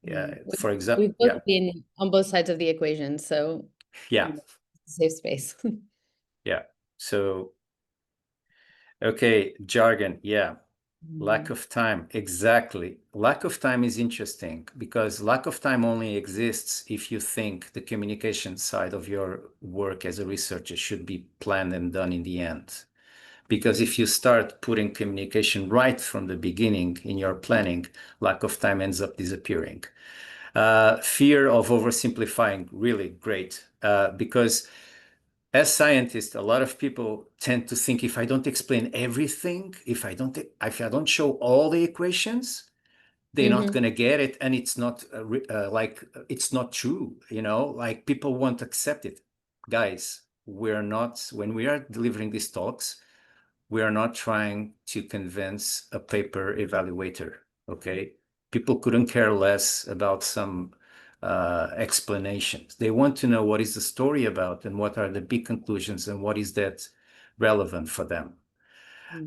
Speaker 7: Yeah, for example,
Speaker 4: We've both been on both sides of the equation, so
Speaker 7: yeah,
Speaker 4: safe space.
Speaker 7: yeah. So, okay, jargon, yeah. Lack of time, exactly. Lack of time is interesting because lack of time only exists if you think the communication side of your work as a researcher should be planned and done in the end. Because if you start putting communication right from the beginning in your planning, lack of time ends up disappearing. Fear of oversimplifying, really great, because as scientists, a lot of people tend to think if I don't explain everything, if I don't show all the equations, they're not going to get it, and it's not it's not true, you know, like people won't accept it. Guys, when we are delivering these talks, we are not trying to convince a paper evaluator, okay? People couldn't care less about some explanations. They want to know what is the story about and what are the big conclusions and what is that relevant for them.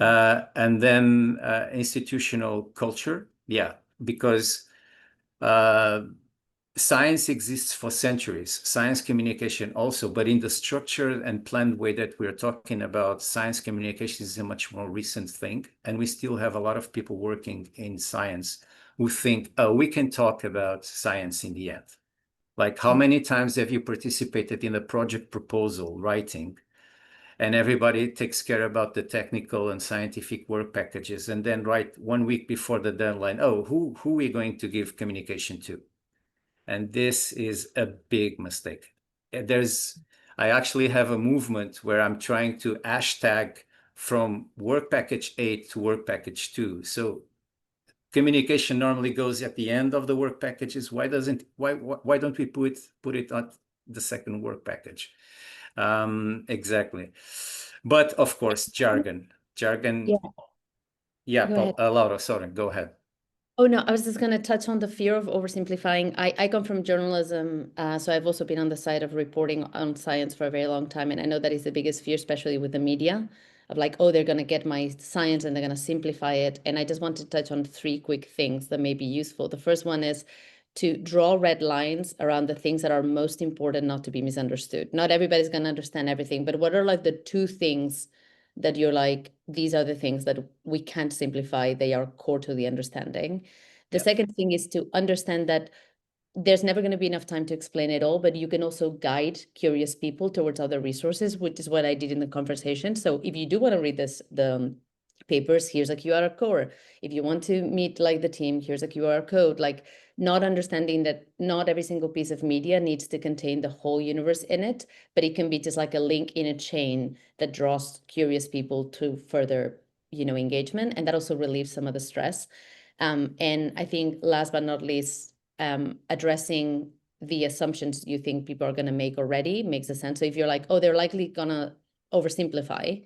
Speaker 7: And then institutional culture, yeah, because science exists for centuries, science communication also, but in the structured and planned way that we're talking about, science communication is a much more recent thing. And we still have a lot of people working in science who think, oh, we can talk about science in the end. Like, how many times have you participated in a project proposal writing and everybody takes care about the technical and scientific work packages, and then right 1 week before the deadline, oh, who are we going to give communication to? And this is a big mistake. I actually have a movement where I'm trying to hashtag from work package 8 to work package 2. So communication normally goes at the end of the work packages. Why don't we put it on the second work package? Exactly. But of course, jargon. Yeah, Laura, sorry, go ahead.
Speaker 4: Oh, no, I was just going to touch on the fear of oversimplifying. I come from journalism, so I've also been on the side of reporting on science for a very long time. And I know that is the biggest fear, especially with the media, of like, oh, they're going to get my science and they're going to simplify it. And I just want to touch on 3 quick things that may be useful. The first one is to draw red lines around the things that are most important not to be misunderstood. Not everybody's going to understand everything, but what are like the 2 things that you're like, these are the things that we can't simplify, they are core to the understanding. The second thing is to understand that there's never going to be enough time to explain it all, but you can also guide curious people towards other resources, which is what I did in the conversation. So if you do want to read the papers, here's a QR code. If you want to meet like the team, here's a QR code. Like, not understanding that not every single piece of media needs to contain the whole universe in it, but it can be just like a link in a chain that draws curious people to further engagement, and that also relieves some of the stress. And I think last but not least, addressing the assumptions you think people are going to make already makes a sense. So if you're like, oh, they're likely gonna oversimplify,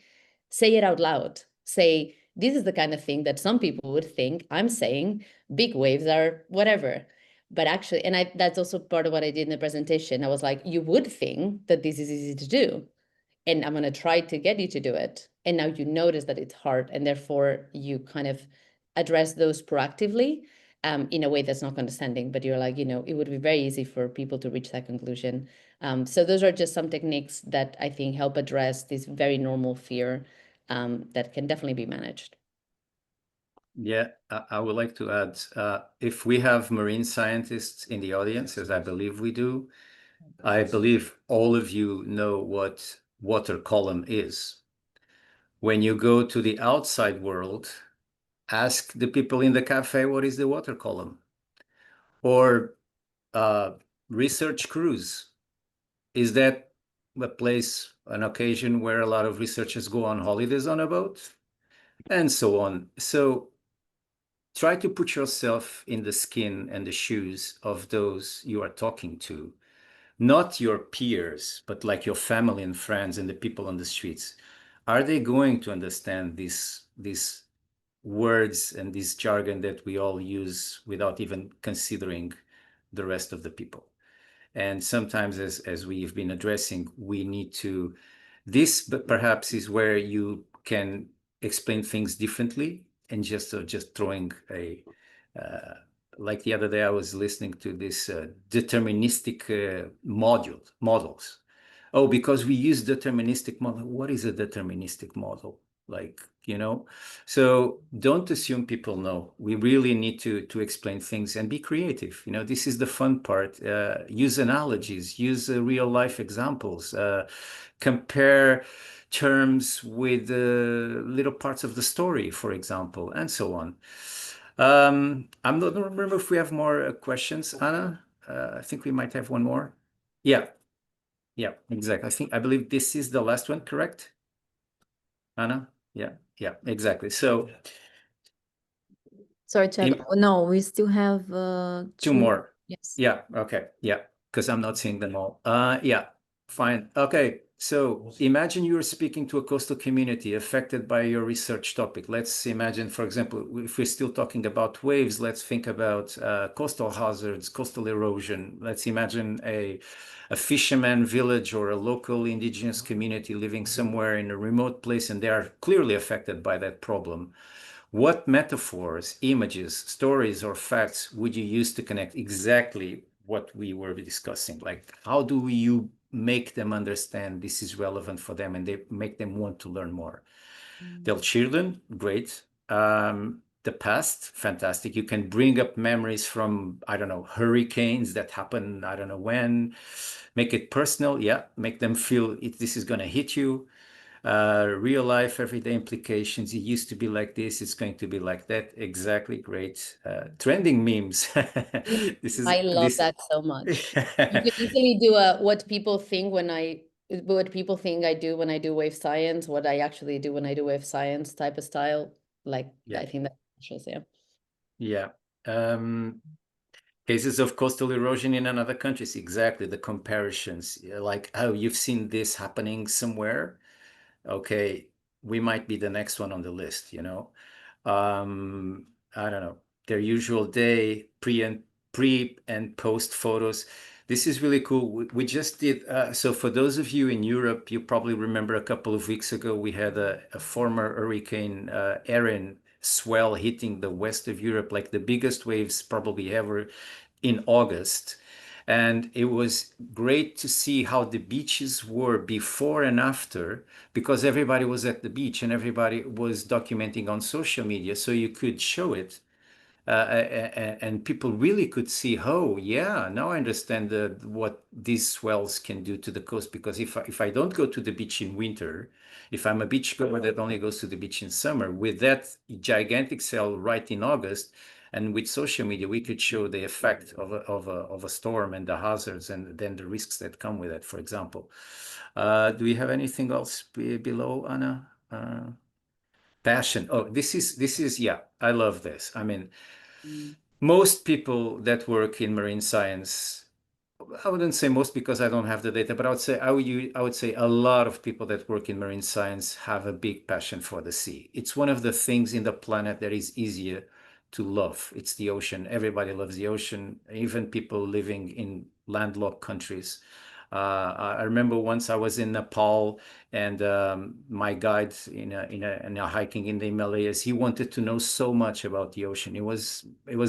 Speaker 4: say it out loud. Say, this is the kind of thing that some people would think I'm saying big waves are whatever. But actually, and that's also part of what I did in the presentation. I was like, you would think that this is easy to do, and I'm going to try to get you to do it. And now you notice that it's hard, and therefore you kind of address those proactively in a way that's not condescending, but you're like, it would be very easy for people to reach that conclusion. So those are just some techniques that I think help address this very normal fear that can definitely be managed.
Speaker 7: Yeah, I would like to add, if we have marine scientists in the audience, as I believe we do, I believe all of you know what water column is. When you go to the outside world, ask the people in the cafe, what is the water column? Or research cruise. Is that a place, an occasion where a lot of researchers go on holidays on a boat? And so on. So try to put yourself in the skin and the shoes of those you are talking to, not your peers, but like your family and friends and the people on the streets. Are they going to understand these words and this jargon that we all use without even considering the rest of the people? And sometimes, as we've been addressing, we need to, this perhaps is where you can explain things differently, and just throwing a, like the other day, I was listening to this deterministic models. Oh, because we use deterministic model. What is a deterministic model? Like, so don't assume people know. We really need to explain things and be creative. This is the fun part. Use analogies, use real life examples, compare terms with little parts of the story, for example, and so on. I don't remember if we have more questions, Anna. I think we might have one more. Yeah, exactly. I believe this is the last one, correct, Anna? Yeah, exactly. So,
Speaker 2: Sorry, Chad. No, we still have
Speaker 7: two more.
Speaker 2: Yes.
Speaker 7: Yeah, okay. Yeah, because I'm not seeing them all. Yeah, fine. Okay, so imagine you're speaking to a coastal community affected by your research topic. Let's imagine, for example, if we're still talking about waves, let's think about coastal hazards, coastal erosion. Let's imagine a fisherman village or a local indigenous community living somewhere in a remote place, and they are clearly affected by that problem. What metaphors, images, stories, or facts would you use to connect exactly what we were discussing? Like, how do you make them understand this is relevant for them and they make them want to learn more? Their children, great. The past, fantastic. You can bring up memories from, I don't know, hurricanes that happen, I don't know when. Make it personal, yeah. Make them feel this is going to hit you. Real life, everyday implications. It used to be like this, it's going to be like that. Exactly, great. Trending memes.
Speaker 4: I love that so much. You could easily do what people think I do when I do wave science, what I actually do when I do wave science type of style. Like, yeah. I think that's
Speaker 7: yeah. Cases of coastal erosion in other countries. Exactly, the comparisons. Like, oh, you've seen this happening somewhere. Okay, we might be the next one on the list, I don't know, their usual day, pre and post photos. This is really cool. We just did, so for those of you in Europe, you probably remember a couple of weeks ago, we had a former hurricane Erin swell hitting the west of Europe, like the biggest waves probably ever in August. And it was great to see how the beaches were before and after, because everybody was at the beach and everybody was documenting on social media. So you could show it and people really could see, oh, yeah, now I understand what these swells can do to the coast. Because if I don't go to the beach in winter, if I'm a beach goer that only goes to the beach in summer, with that gigantic swell right in August, and with social media, we could show the effect of a storm and the hazards and then the risks that come with it, for example. Do we have anything else below, Anna? passion. Oh, this is, yeah, I love this. I mean, most people that work in marine science, I wouldn't say most because I don't have the data, but I would say a lot of people that work in marine science have a big passion for the sea. It's one of the things in the planet that is easier to love. It's the ocean. Everybody loves the ocean, even people living in landlocked countries. I remember once I was in Nepal, and my guide in a hiking in the Himalayas, he wanted to know so much about the ocean. It was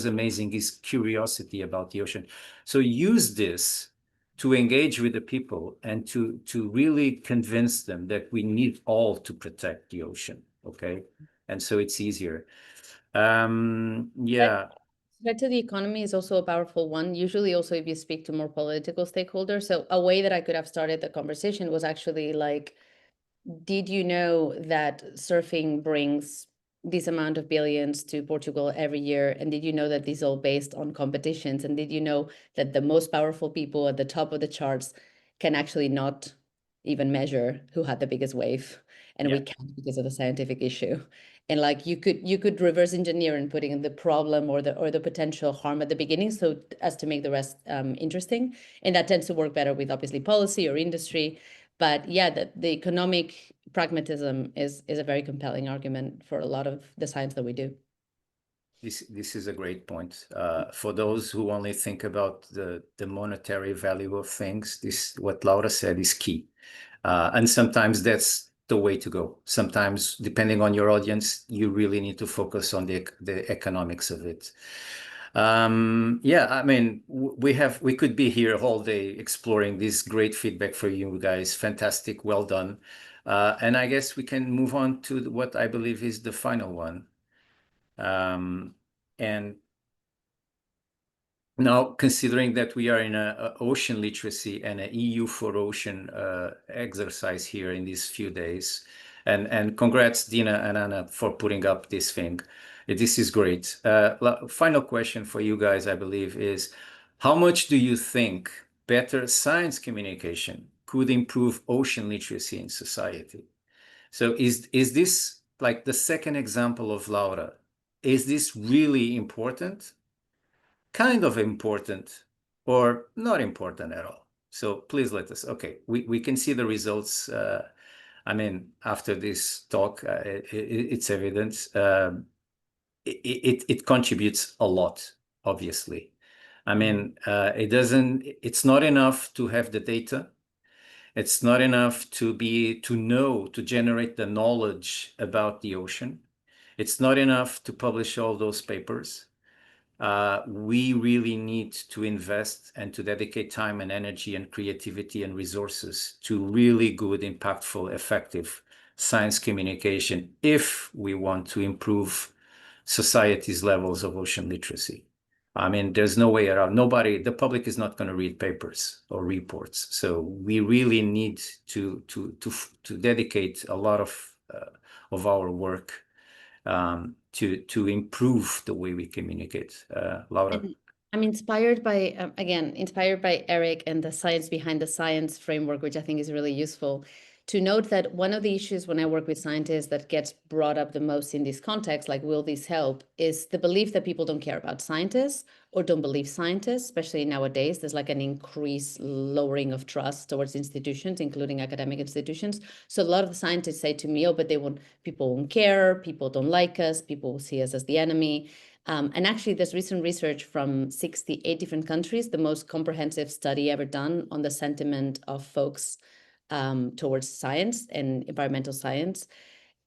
Speaker 7: amazing, his curiosity about the ocean. So use this to engage with the people and to really convince them that we need all to protect the ocean. Okay, and so it's easier. Yeah.
Speaker 4: Threat to the economy is also a powerful one. Usually also if you speak to more political stakeholders. So a way that I could have started the conversation was actually like, did you know that surfing brings this amount of billions to Portugal every year? And did you know that these are all based on competitions? And did you know that the most powerful people at the top of the charts can actually not even measure who had the biggest wave? And we can't because of a scientific issue. And like you could reverse engineer and putting in the problem or the potential harm at the beginning, so as to make the rest interesting. And that tends to work better with obviously policy or industry. But yeah, the economic pragmatism is a very compelling argument for a lot of the science that we do.
Speaker 7: This is a great point. For those who only think about the monetary value of things, what Laura said is key. And sometimes that's the way to go. Sometimes, depending on your audience, you really need to focus on the economics of it. Yeah, I mean, we could be here all day exploring this great feedback for you guys. Fantastic, well done. And I guess we can move on to what I believe is the final one. And now, considering that we are in a ocean literacy and a EU for Ocean exercise here in these few days, and congrats Dina and Anna for putting up this thing. This is great. Final question for you guys, I believe, is how much do you think better science communication could improve ocean literacy in society? So is this like the second example of Laura? Is this really important? Kind of important, or not important at all? So please let us. Okay, we can see the results. I mean, after this talk, it's evident. It contributes a lot, obviously. I mean, it's not enough to have the data. It's not enough to generate the knowledge about the ocean. It's not enough to publish all those papers. We really need to invest and to dedicate time and energy and creativity and resources to really good, impactful, effective science communication if we want to improve society's levels of ocean literacy. I mean, there's no way around. The public is not going to read papers or reports. So we really need to dedicate a lot of our work to improve the way we communicate. Laura?
Speaker 4: I'm inspired by, inspired by Eric and the science behind the science framework, which I think is really useful. To note that one of the issues when I work with scientists that gets brought up the most in this context, like will this help, is the belief that people don't care about scientists or don't believe scientists, especially nowadays. There's like an increased lowering of trust towards institutions, including academic institutions. So a lot of the scientists say to me, oh, but people won't care, people don't like us, people will see us as the enemy. And actually, there's recent research from 68 different countries, the most comprehensive study ever done on the sentiment of folks towards science and environmental science.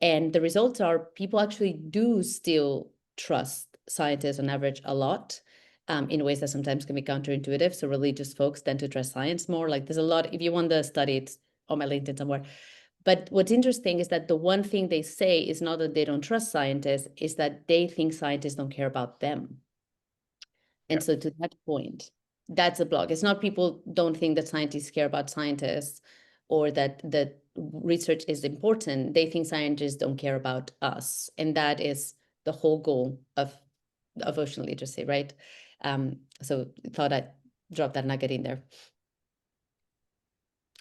Speaker 4: And the results are people actually do still trust scientists on average a lot in ways that sometimes can be counterintuitive. So religious folks tend to trust science more. Like there's a lot, if you want the study, it's on my LinkedIn somewhere. But what's interesting is that the one thing they say is not that they don't trust scientists, is that they think scientists don't care about them. And so to that point, that's a block. It's not people don't think that scientists care about scientists or that research is important. They think scientists don't care about us. And that is the whole goal of ocean literacy, right? So thought I'd drop that nugget in there.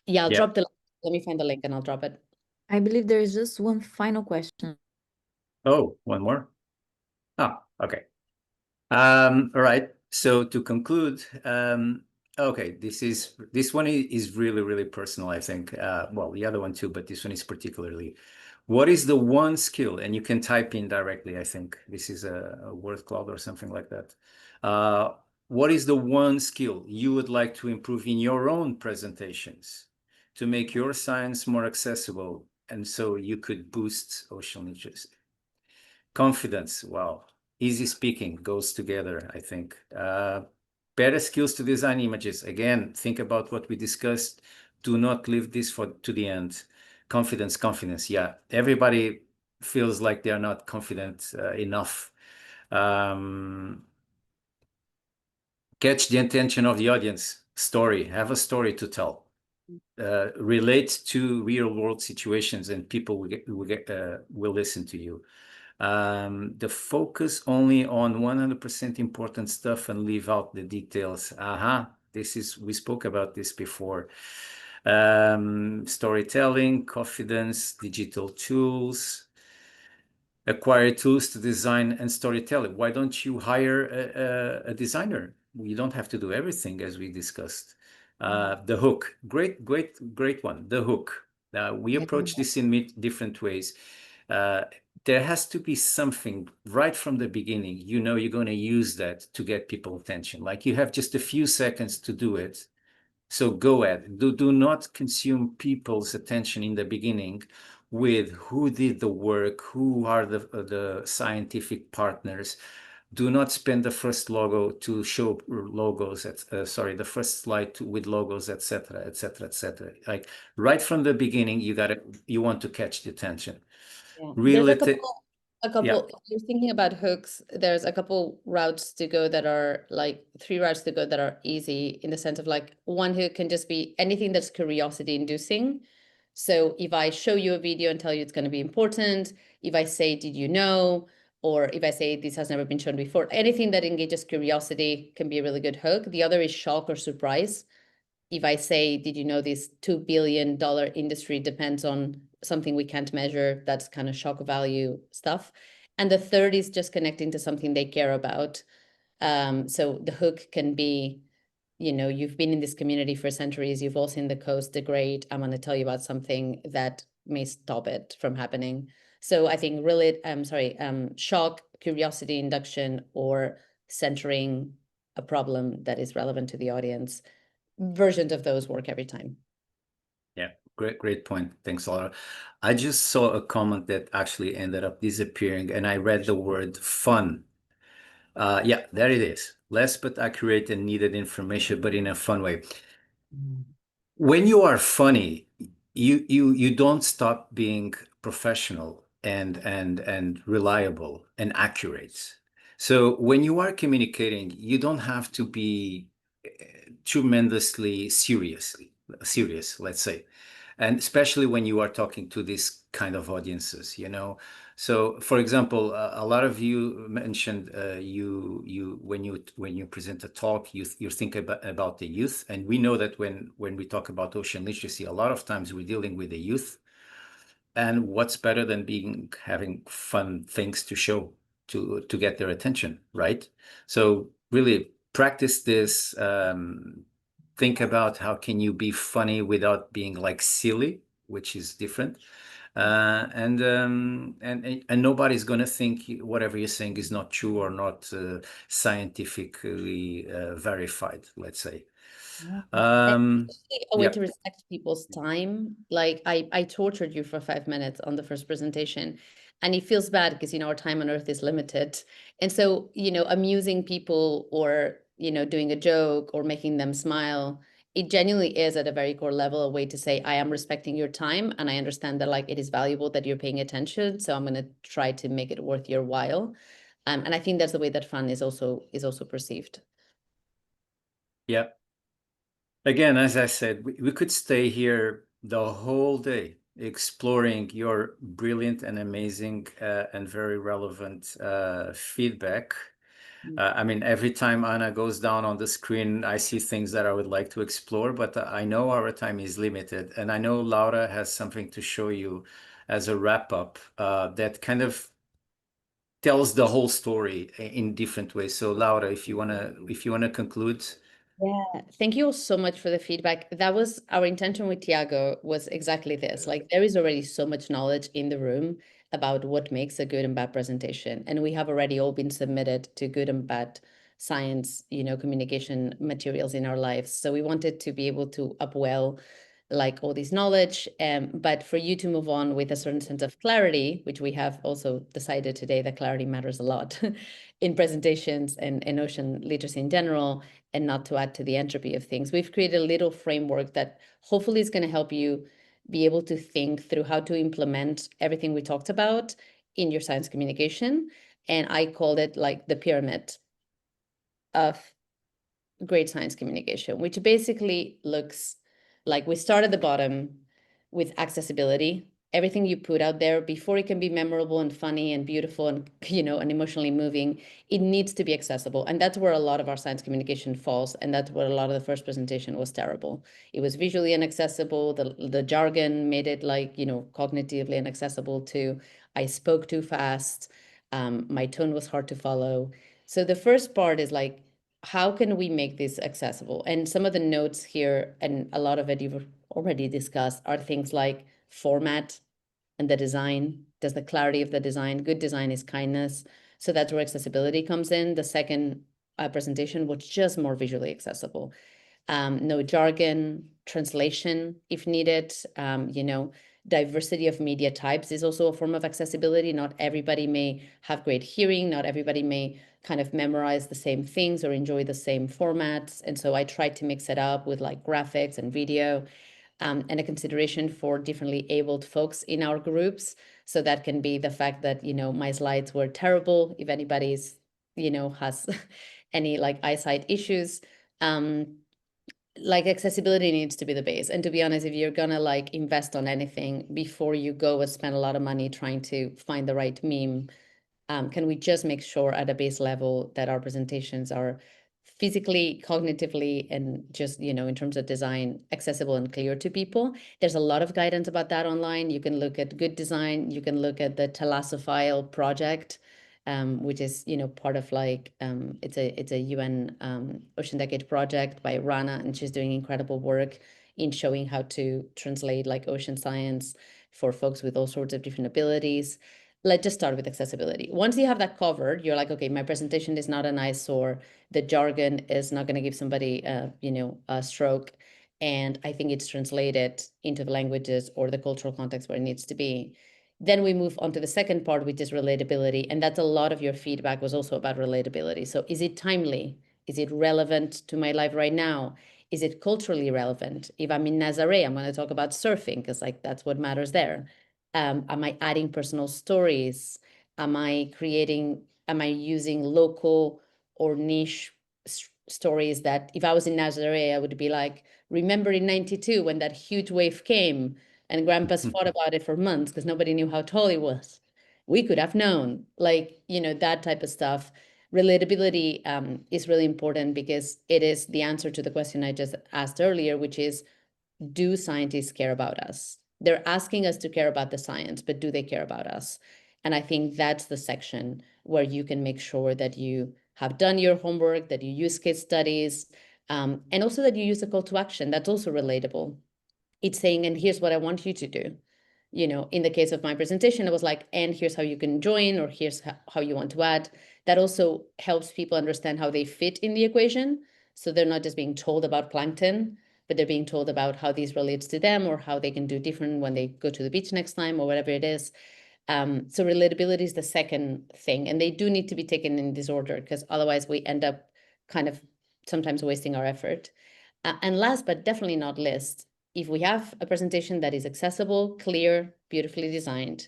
Speaker 4: Yeah, I'll drop the link. Let me find the link and I'll drop it.
Speaker 2: I believe there is just one final question
Speaker 7: Oh, one more. Ah, okay. All right. So to conclude, okay, this one is really, really personal, I think. Well, the other one too, but this one is particularly. What is the one skill? And you can type in directly, I think. This is a word cloud or something like that. What is the one skill you would like to improve in your own presentations to make your science more accessible and so you could boost ocean literacy? Confidence, wow. Easy speaking goes together, I think. Better skills to design images. Again, think about what we discussed. Do not leave this to the end. Confidence. Yeah, everybody feels like they are not confident enough. Catch the attention of the audience. Story. Have a story to tell. Relate to real world situations, and people will listen to you. The focus only on 100% important stuff and leave out the details. We spoke about this before. Storytelling, confidence, digital tools, acquire tools to design and storytelling. Why don't you hire a designer? You don't have to do everything, as we discussed. The hook, great one. The hook. We approach this in different ways. There has to be something right from the beginning. You know, you're going to use that to get people's attention. Like you have just a few seconds to do it. So go ahead. Do not consume people's attention in the beginning with who did the work, who are the scientific partners. Do not spend the first logo to show logos, the first slide with logos, etc., etc., etc. Like right from the beginning, you want to catch the attention.
Speaker 4: Yeah.
Speaker 7: Really,
Speaker 4: There's a couple, if you're thinking about hooks, there's a couple routes to go that are like 3 routes to go that are easy in the sense of like one hook can just be anything that's curiosity inducing. So if I show you a video and tell you it's going to be important, if I say, did you know? Or if I say this has never been shown before, anything that engages curiosity can be a really good hook. The other is shock or surprise. If I say, did you know this $2 billion industry depends on something we can't measure, that's kind of shock value stuff. And the third is just connecting to something they care about. So the hook can be, you know, you've been in this community for centuries, you've all seen the coast degrade. I'm going to tell you about something that may stop it from happening. So I think really, shock, curiosity induction, or centering a problem that is relevant to the audience. Versions of those work every time.
Speaker 7: Yeah, great point. Thanks, Laura. I just saw a comment that actually ended up disappearing, and I read the word fun. Yeah, there it is. Less but accurate and needed information, but in a fun way. When you are funny, you don't stop being professional and reliable and accurate. So when you are communicating, you don't have to be tremendously serious, let's say. And especially when you are talking to these kind of audiences, you know. So, for example, a lot of you mentioned when you present a talk, you think about the youth, and we know that when we talk about ocean literacy, a lot of times we're dealing with the youth. And what's better than having fun things to show to get their attention, right? So really practice this. Think about how can you be funny without being like silly, which is different. And nobody's going to think whatever you're saying is not true or not scientifically verified, let's say.
Speaker 4: A way to respect people's time. Like I tortured you for 5 minutes on the first presentation, and it feels bad because, you know, our time on earth is limited. And so, you know, amusing people or, you know, doing a joke or making them smile, it genuinely is at a very core level a way to say, I am respecting your time and I understand that like it is valuable that you're paying attention. So I'm going to try to make it worth your while. And I think that's the way that fun is also perceived.
Speaker 7: Yeah. Again, as I said, we could stay here the whole day exploring your brilliant and amazing and very relevant feedback. I mean, every time Anna goes down on the screen, I see things that I would like to explore, but I know our time is limited. And I know Laura has something to show you as a wrap up that kind of tells the whole story in different ways. So Laura, if you wanna conclude.
Speaker 4: Yeah, thank you all so much for the feedback. That was our intention with Tiago, was exactly this. Like, there is already so much knowledge in the room about what makes a good and bad presentation. And we have already all been submitted to good and bad science, communication materials in our lives. So we wanted to be able to upwell like all this knowledge, but for you to move on with a certain sense of clarity, which we have also decided today that clarity matters a lot in presentations and in ocean literacy in general, and not to add to the entropy of things. We've created a little framework that hopefully is going to help you be able to think through how to implement everything we talked about in your science communication. And I called it like the pyramid of great science communication, which basically looks like we start at the bottom with accessibility. Everything you put out there, before it can be memorable and funny and beautiful and and emotionally moving, it needs to be accessible. And that's where a lot of our science communication falls. And that's where a lot of the first presentation was terrible. It was visually inaccessible. The jargon made it like, cognitively inaccessible too. I spoke too fast. My tone was hard to follow. So the first part is like, how can we make this accessible? And some of the notes here, and a lot of it you've already discussed, are things like format and the design. Does the clarity of the design? Good design is kindness. So that's where accessibility comes in. The second presentation was just more visually accessible. No jargon, translation if needed, diversity of media types is also a form of accessibility. Not everybody may have great hearing. Not everybody may kind of memorize the same things or enjoy the same formats. And so I tried to mix it up with like graphics and video, and a consideration for differently abled folks in our groups. So that can be the fact that, my slides were terrible. If anybody's, has any like eyesight issues, like accessibility needs to be the base. And to be honest, if you're gonna like invest on anything, before you go and spend a lot of money trying to find the right meme, can we just make sure at a base level that our presentations are physically, cognitively, and just, in terms of design, accessible and clear to people? There's a lot of guidance about that online. You can look at Good Design. You can look at the Thalassophile project, which is, part of like, it's a UN Ocean Decade project by Rana, and she's doing incredible work in showing how to translate like ocean science for folks with all sorts of different abilities. Let's just start with accessibility. Once you have that covered, you're like, okay, my presentation is not an eyesore. The jargon is not going to give somebody, a stroke. And I think it's translated into the languages or the cultural context where it needs to be. Then we move on to the second part, which is relatability. And that's a lot of your feedback was also about relatability. So is it timely? Is it relevant to my life right now? Is it culturally relevant? If I'm in Nazaré, I'm going to talk about surfing because like that's what matters there. Am I adding personal stories? Am I using local or niche stories that if I was in Nazaré, I would be like, remember in 92 when that huge wave came and grandpa's fought about it for months because nobody knew how tall he was. We could have known, like, that type of stuff. Relatability is really important because it is the answer to the question I just asked earlier, which is, do scientists care about us? They're asking us to care about the science, but do they care about us? And I think that's the section where you can make sure that you have done your homework, that you use case studies, and also that you use a call to action. That's also relatable. It's saying, and here's what I want you to do. In the case of my presentation, it was like, and here's how you can join, or here's how you want to add. That also helps people understand how they fit in the equation. So they're not just being told about plankton, but they're being told about how this relates to them or how they can do different when they go to the beach next time or whatever it is. So relatability is the second thing, and they do need to be taken in this order because otherwise we end up kind of sometimes wasting our effort. And last, but definitely not least, if we have a presentation that is accessible, clear, beautifully designed,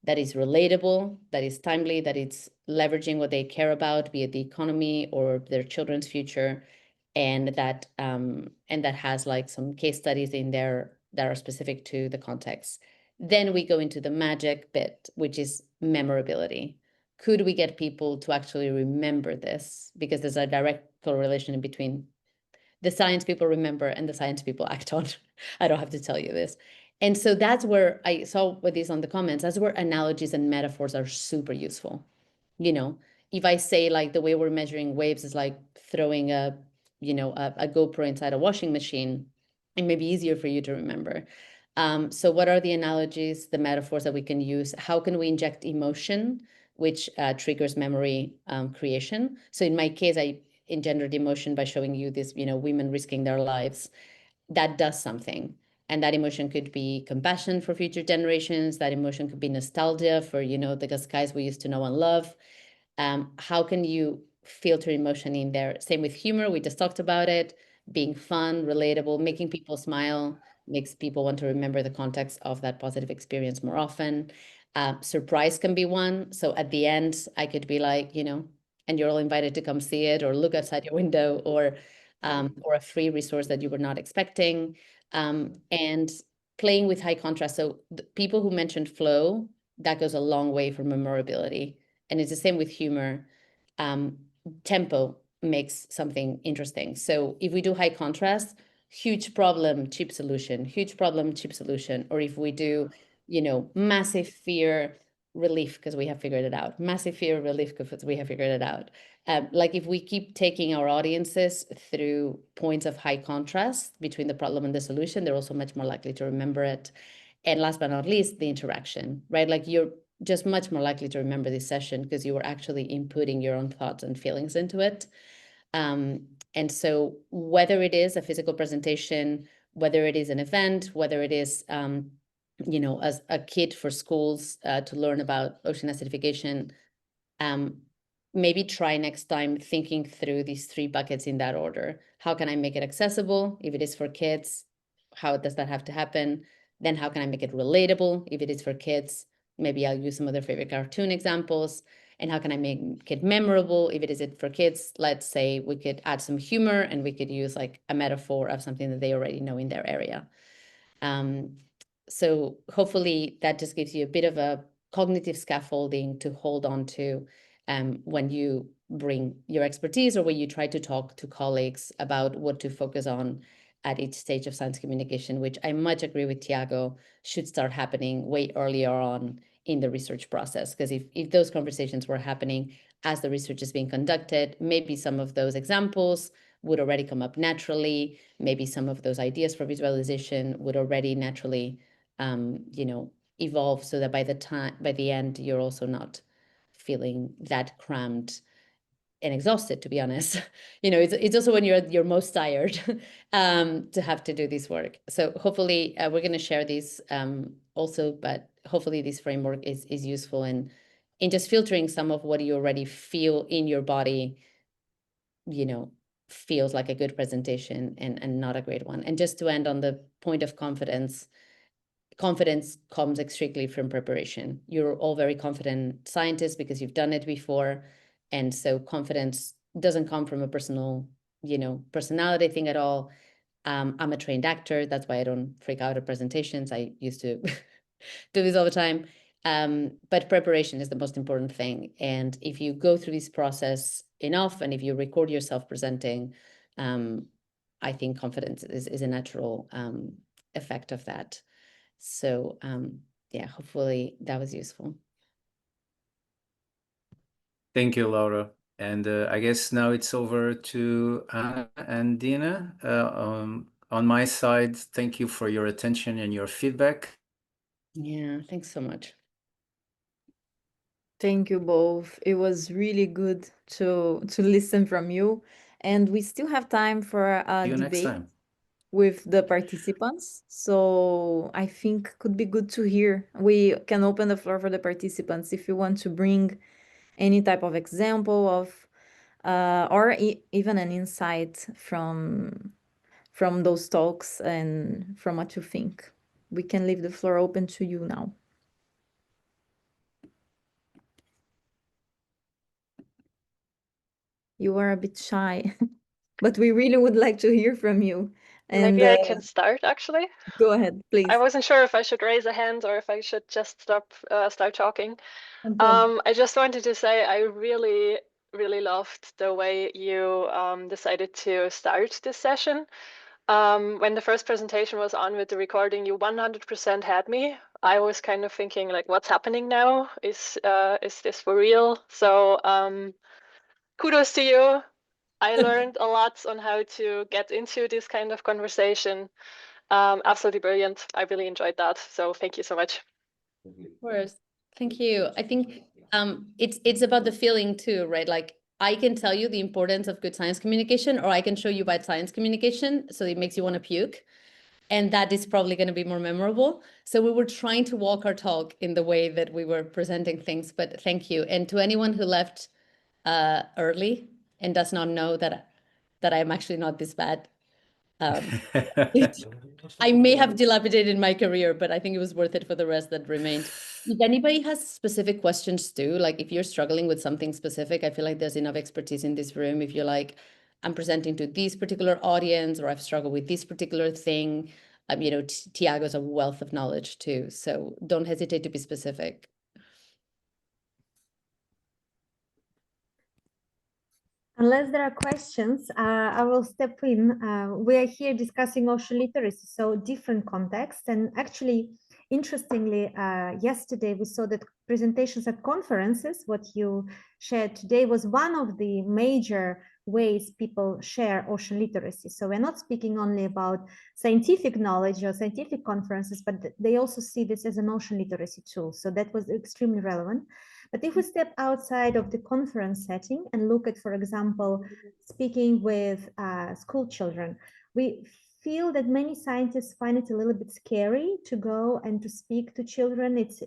Speaker 4: that is relatable, that is timely, that it's leveraging what they care about, be it the economy or their children's future, and that has like some case studies in there that are specific to the context. Then we go into the magic bit, which is memorability. Could we get people to actually remember this? Because there's a direct correlation between the science people remember and the science people act on. I don't have to tell you this. And so that's where I saw with these on the comments, that's where analogies and metaphors are super useful. you know, if I say like the way we're measuring waves is like throwing a GoPro inside a washing machine, it may be easier for you to remember. So what are the analogies, the metaphors that we can use? How can we inject emotion, which triggers memory creation? So in my case, I engendered emotion by showing you this, women risking their lives. That does something. And that emotion could be compassion for future generations. That emotion could be nostalgia for, the guys we used to know and love. How can you filter emotion in there? Same with humor. We just talked about it. Being fun, relatable, making people smile, makes people want to remember the context of that positive experience more often. Surprise can be one. So at the end, I could be like, and you're all invited to come see it, or look outside your window, or a free resource that you were not expecting. And playing with high contrast. So the people who mentioned flow, that goes a long way for memorability. And it's the same with humor. Tempo makes something interesting. So if we do high contrast, huge problem, cheap solution, huge problem, cheap solution. Or if we do, massive fear, relief, because we have figured it out. Massive fear, relief, because we have figured it out. Like if we keep taking our audiences through points of high contrast between the problem and the solution, they're also much more likely to remember it. And last but not least, the interaction, right? Like you're just much more likely to remember this session because you were actually inputting your own thoughts and feelings into it. And so whether it is a physical presentation, whether it is an event, whether it is, as a kit for schools to learn about ocean acidification, maybe try next time thinking through these 3 buckets in that order. How can I make it accessible? If it is for kids, how does that have to happen? Then how can I make it relatable? If it is for kids, maybe I'll use some of their favorite cartoon examples. And how can I make it memorable? If it is for kids, let's say we could add some humor and we could use like a metaphor of something that they already know in their area. So hopefully that just gives you a bit of a cognitive scaffolding to hold on to when you bring your expertise or when you try to talk to colleagues about what to focus on at each stage of science communication, which I much agree with Tiago, should start happening way earlier on in the research process. Because if those conversations were happening as the research is being conducted, maybe some of those examples would already come up naturally. Maybe some of those ideas for visualization would already naturally evolve, so that by the end, you're also not feeling that crammed and exhausted, to be honest. It's also when you're at your most tired to have to do this work. So hopefully we're going to share these also, but hopefully this framework is useful in just filtering some of what you already feel in your body, feels like a good presentation and not a great one. And just to end on the point of confidence comes strictly from preparation. You're all very confident scientists because you've done it before. And so confidence doesn't come from a personal, personality thing at all. I'm a trained actor. That's why I don't freak out at presentations. I used to do this all the time. But preparation is the most important thing. And if you go through this process enough, and if you record yourself presenting, I think confidence is a natural effect of that. So yeah, hopefully that was useful.
Speaker 7: Thank you, Laura. And I guess now it's over to Anna and Dina. On my side, thank you for your attention and your feedback.
Speaker 4: Yeah, thanks so much.
Speaker 2: Thank you both. It was really good to listen from you. And we still have time for a
Speaker 7: See you next
Speaker 2: debate
Speaker 7: time.
Speaker 2: with the participants. So I think could be good to hear. We can open the floor for the participants if you want to bring any type of example of or even an insight from those talks and from what you think. We can leave the floor open to you now. You are a bit shy, but we really would like to hear from you. And
Speaker 8: Maybe I can start, actually.
Speaker 2: Go ahead, please.
Speaker 8: I wasn't sure if I should raise a hand or if I should just start talking.
Speaker 2: Okay.
Speaker 8: I just wanted to say I really, really loved the way you decided to start this session. When the first presentation was on with the recording, you 100% had me. I was kind of thinking like, what's happening now? Is this for real? So kudos to you. I learned a lot on how to get into this kind of conversation. Absolutely brilliant. I really enjoyed that. So thank you so much.
Speaker 4: Of course. Thank you. I think it's about the feeling too, right? Like I can tell you the importance of good science communication, or I can show you bad science communication, so it makes you want to puke. And that is probably going to be more memorable. So we were trying to walk our talk in the way that we were presenting things, but thank you. And to anyone who left early and does not know that I'm actually not this bad, I may have dilapidated my career, but I think it was worth it for the rest that remained. If anybody has specific questions too, like if you're struggling with something specific, I feel like there's enough expertise in this room. If you're like, I'm presenting to this particular audience, or I've struggled with this particular thing, you know, Tiago's a wealth of knowledge too. So don't hesitate to be specific.
Speaker 1: Unless there are questions, I will step in. We are here discussing ocean literacy, so different contexts. And actually, interestingly, yesterday we saw that presentations at conferences, what you shared today, was one of the major ways people share ocean literacy. So we're not speaking only about scientific knowledge or scientific conferences, but they also see this as an ocean literacy tool. So that was extremely relevant. But if we step outside of the conference setting and look at, for example, speaking with school children, we feel that many scientists find it a little bit scary to go and to speak to children. It's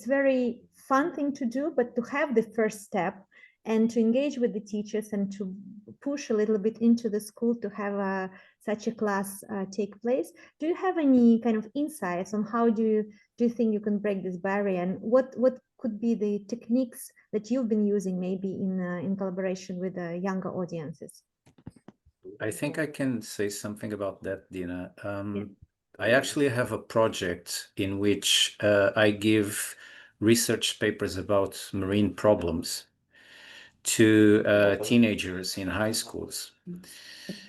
Speaker 1: very fun thing to do, but to have the first step and to engage with the teachers and to push a little bit into the school to have such a class take place. Do you have any kind of insights on how do you think you can break this barrier, and what could be the techniques that you've been using maybe in collaboration with younger audiences?
Speaker 7: I think I can say something about that, Dina. I actually have a project in which I give research papers about marine problems to teenagers in high schools.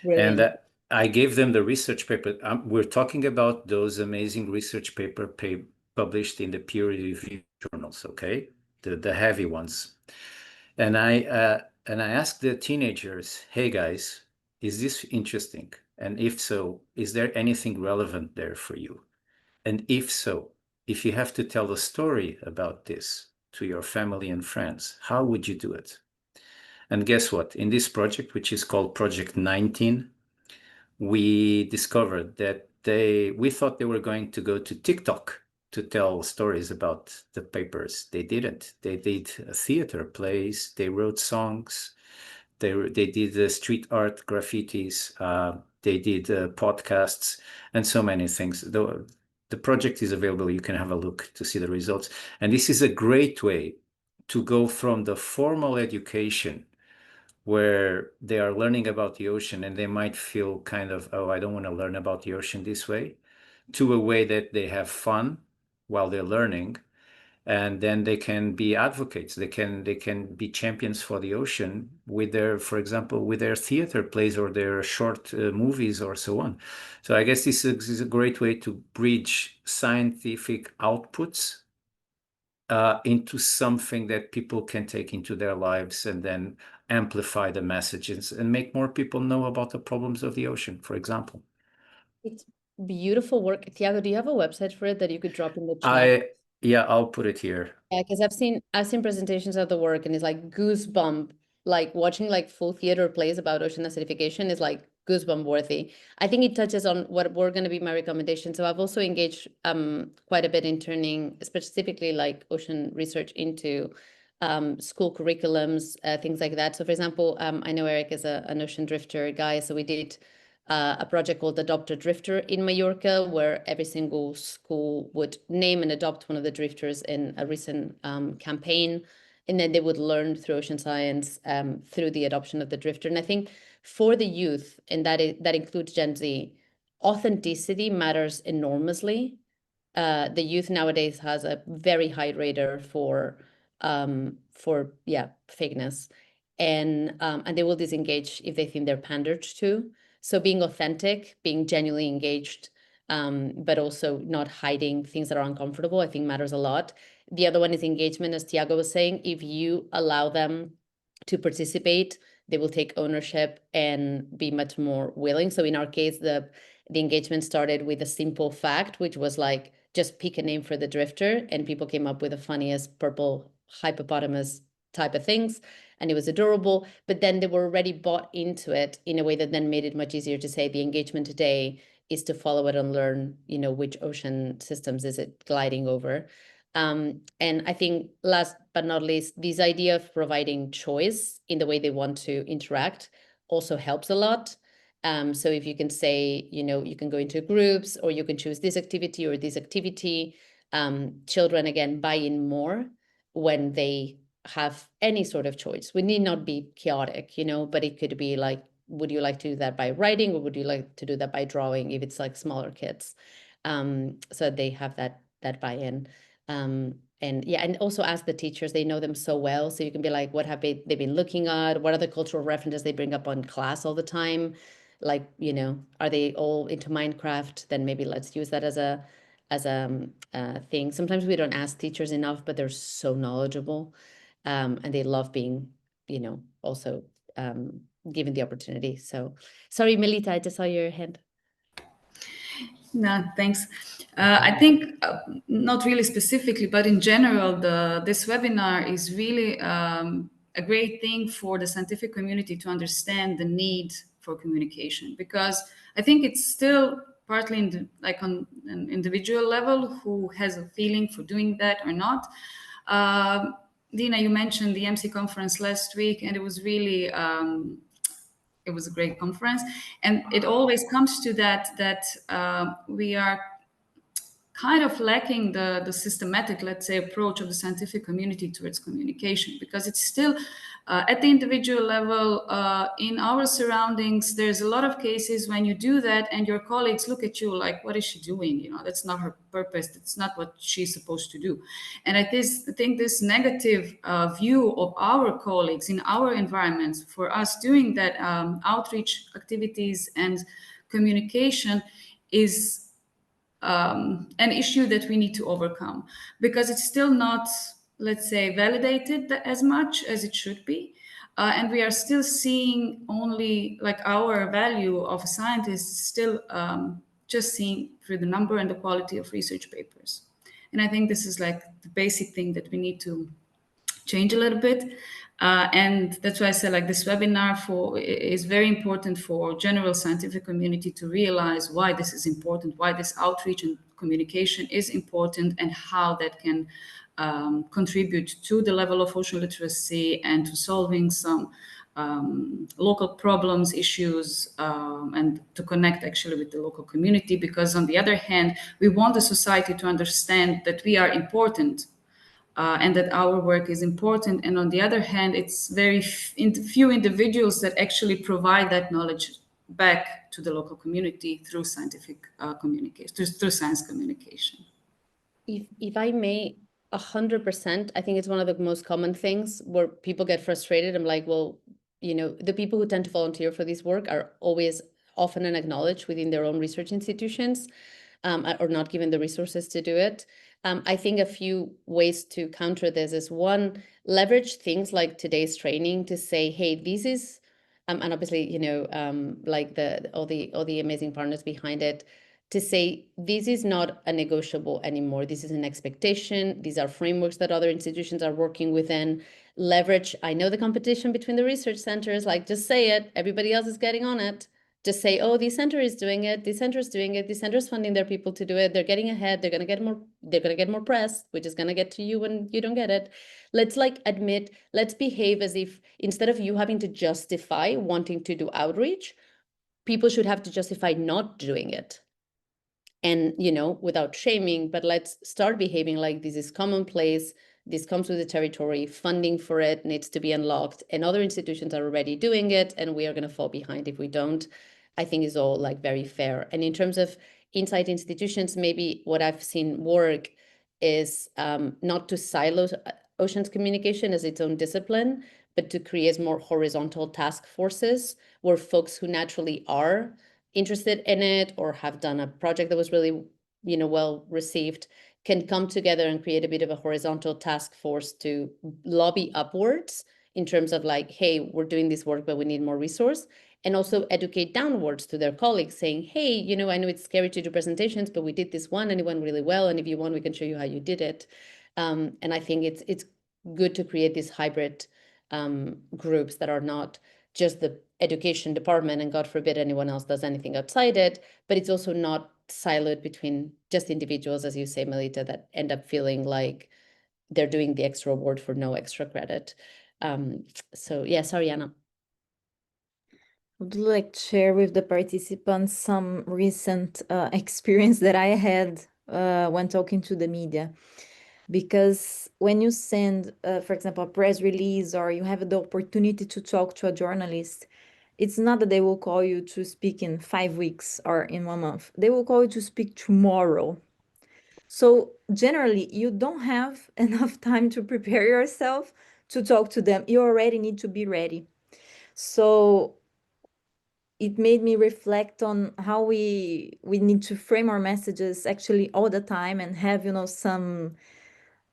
Speaker 4: Brilliant.
Speaker 7: And I gave them the research paper. We're talking about those amazing research papers published in the peer-reviewed journals, okay? The heavy ones. And I asked the teenagers, hey guys, is this interesting? And if so, is there anything relevant there for you? And if so, if you have to tell a story about this to your family and friends, how would you do it? And guess what? In this project, which is called Project 19, we discovered that we thought they were going to go to TikTok to tell stories about the papers. They didn't. They did theater plays, they wrote songs, they did street art, graffitis, they did podcasts, and so many things. The project is available. You can have a look to see the results. And this is a great way to go from the formal education where they are learning about the ocean and they might feel kind of, oh, I don't want to learn about the ocean this way, to a way that they have fun while they're learning. And then they can be advocates. They can be champions for the ocean with their, for example, with their theater plays or their short movies or so on. So I guess this is a great way to bridge scientific outputs into something that people can take into their lives and then amplify the messages and make more people know about the problems of the ocean, for example.
Speaker 4: It's beautiful work. Tiago, do you have a website for it that you could drop in the chat?
Speaker 7: Yeah, I'll put it here.
Speaker 4: Yeah, because I've seen presentations of the work and it's like goosebump, like watching like full theater plays about ocean acidification is like goosebump worthy. I think it touches on what were going to be my recommendations. So I've also engaged quite a bit in turning specifically like ocean research into school curriculums, things like that. So for example, I know Eric is an ocean drifter guy, so we did a project called Adopt a Drifter in Mallorca, where every single school would name and adopt one of the drifters in a recent campaign. And then they would learn through ocean science through the adoption of the drifter. And I think for the youth, and that includes Gen Z, authenticity matters enormously. The youth nowadays has a very high radar for fakeness. And they will disengage if they think they're pandered to. So being authentic, being genuinely engaged, but also not hiding things that are uncomfortable, I think matters a lot. The other one is engagement, as Tiago was saying. If you allow them to participate, they will take ownership and be much more willing. So in our case, the engagement started with a simple fact, which was like, just pick a name for the drifter, and people came up with the funniest purple hippopotamus type of things, and it was adorable. But then they were already bought into it in a way that then made it much easier to say the engagement today is to follow it and learn, which ocean systems is it gliding over. And I think last but not least, this idea of providing choice in the way they want to interact also helps a lot. So if you can say, you can go into groups, or you can choose this activity or this activity, children, again, buy in more when they have any sort of choice. We need not be chaotic, but it could be like, would you like to do that by writing, or would you like to do that by drawing, if it's like smaller kids? So they have that buy-in. And also ask the teachers, they know them so well. So you can be like, what have they been looking at? What are the cultural references they bring up on class all the time? Like, are they all into Minecraft? Then maybe let's use that as a thing. Sometimes we don't ask teachers enough, but they're so knowledgeable, and they love being, also given the opportunity. So sorry, Melita, I just saw your hand.
Speaker 9: No, thanks. I think not really specifically, but in general, this webinar is really a great thing for the scientific community to understand the need for communication, because I think it's still partly on an individual level who has a feeling for doing that or not. Dina, you mentioned the MC conference last week, and it was really it was a great conference, and it always comes to that we are kind of lacking the systematic, let's say, approach of the scientific community towards communication, because it's still at the individual level, in our surroundings. There's a lot of cases when you do that and your colleagues look at you like, what is she doing? That's not her purpose. That's not what she's supposed to do. And I think this negative view of our colleagues in our environments, for us doing that outreach activities and communication, is an issue that we need to overcome, because it's still not, let's say, validated as much as it should be. And we are still seeing only like our value of a scientist still just seen through the number and the quality of research papers. And I think this is like the basic thing that we need to change a little bit. And that's why I said like this webinar is very important for general scientific community to realize why this is important, why this outreach and communication is important, and how that can contribute to the level of ocean literacy and to solving some local problems, issues, and to connect actually with the local community. Because on the other hand, we want the society to understand that we are important, and that our work is important. And on the other hand, it's very few individuals that actually provide that knowledge back to the local community through scientific communication, through science communication.
Speaker 4: If I may, 100%, I think it's one of the most common things where people get frustrated. I'm like, well, the people who tend to volunteer for this work are always often unacknowledged within their own research institutions, or not given the resources to do it. I think a few ways to counter this is, one, leverage things like today's training to say, hey, this is, and obviously, like all the amazing partners behind it, to say, this is not a negotiable anymore. This is an expectation. These are frameworks that other institutions are working within. Leverage, I know the competition between the research centers, like just say it, everybody else is getting on it. Just say, oh, this center is doing it, this center is doing it, this center is funding their people to do it, they're getting ahead, they're gonna get more press, which is gonna get to you when you don't get it. Let's admit, let's behave as if, instead of you having to justify wanting to do outreach, people should have to justify not doing it. And, without shaming, but let's start behaving like this is commonplace. This comes with the territory, funding for it needs to be unlocked, and other institutions are already doing it, and we are going to fall behind if we don't. I think is all very fair. And in terms of inside institutions, maybe what I've seen work is not to silo oceans communication as its own discipline, but to create more horizontal task forces where folks who naturally are interested in it or have done a project that was really, well received, can come together and create a bit of a horizontal task force to lobby upwards in terms of like, hey, we're doing this work, but we need more resource. And also educate downwards to their colleagues saying, hey, I know it's scary to do presentations, but we did this one and it went really well. And if you want, we can show you how you did it. And I think it's good to create these hybrid groups that are not just the education department and God forbid anyone else does anything outside it, but it's also not siloed between just individuals, as you say, Melita, that end up feeling like they're doing the extra work for no extra credit. So yeah, sorry, Anna.
Speaker 2: Would you like to share with the participants some recent experience that I had when talking to the media? Because when you send, for example, a press release or you have the opportunity to talk to a journalist, it's not that they will call you to speak in 5 weeks or in 1 month. They will call you to speak tomorrow. So generally, you don't have enough time to prepare yourself to talk to them. You already need to be ready. So it made me reflect on how we need to frame our messages actually all the time and have,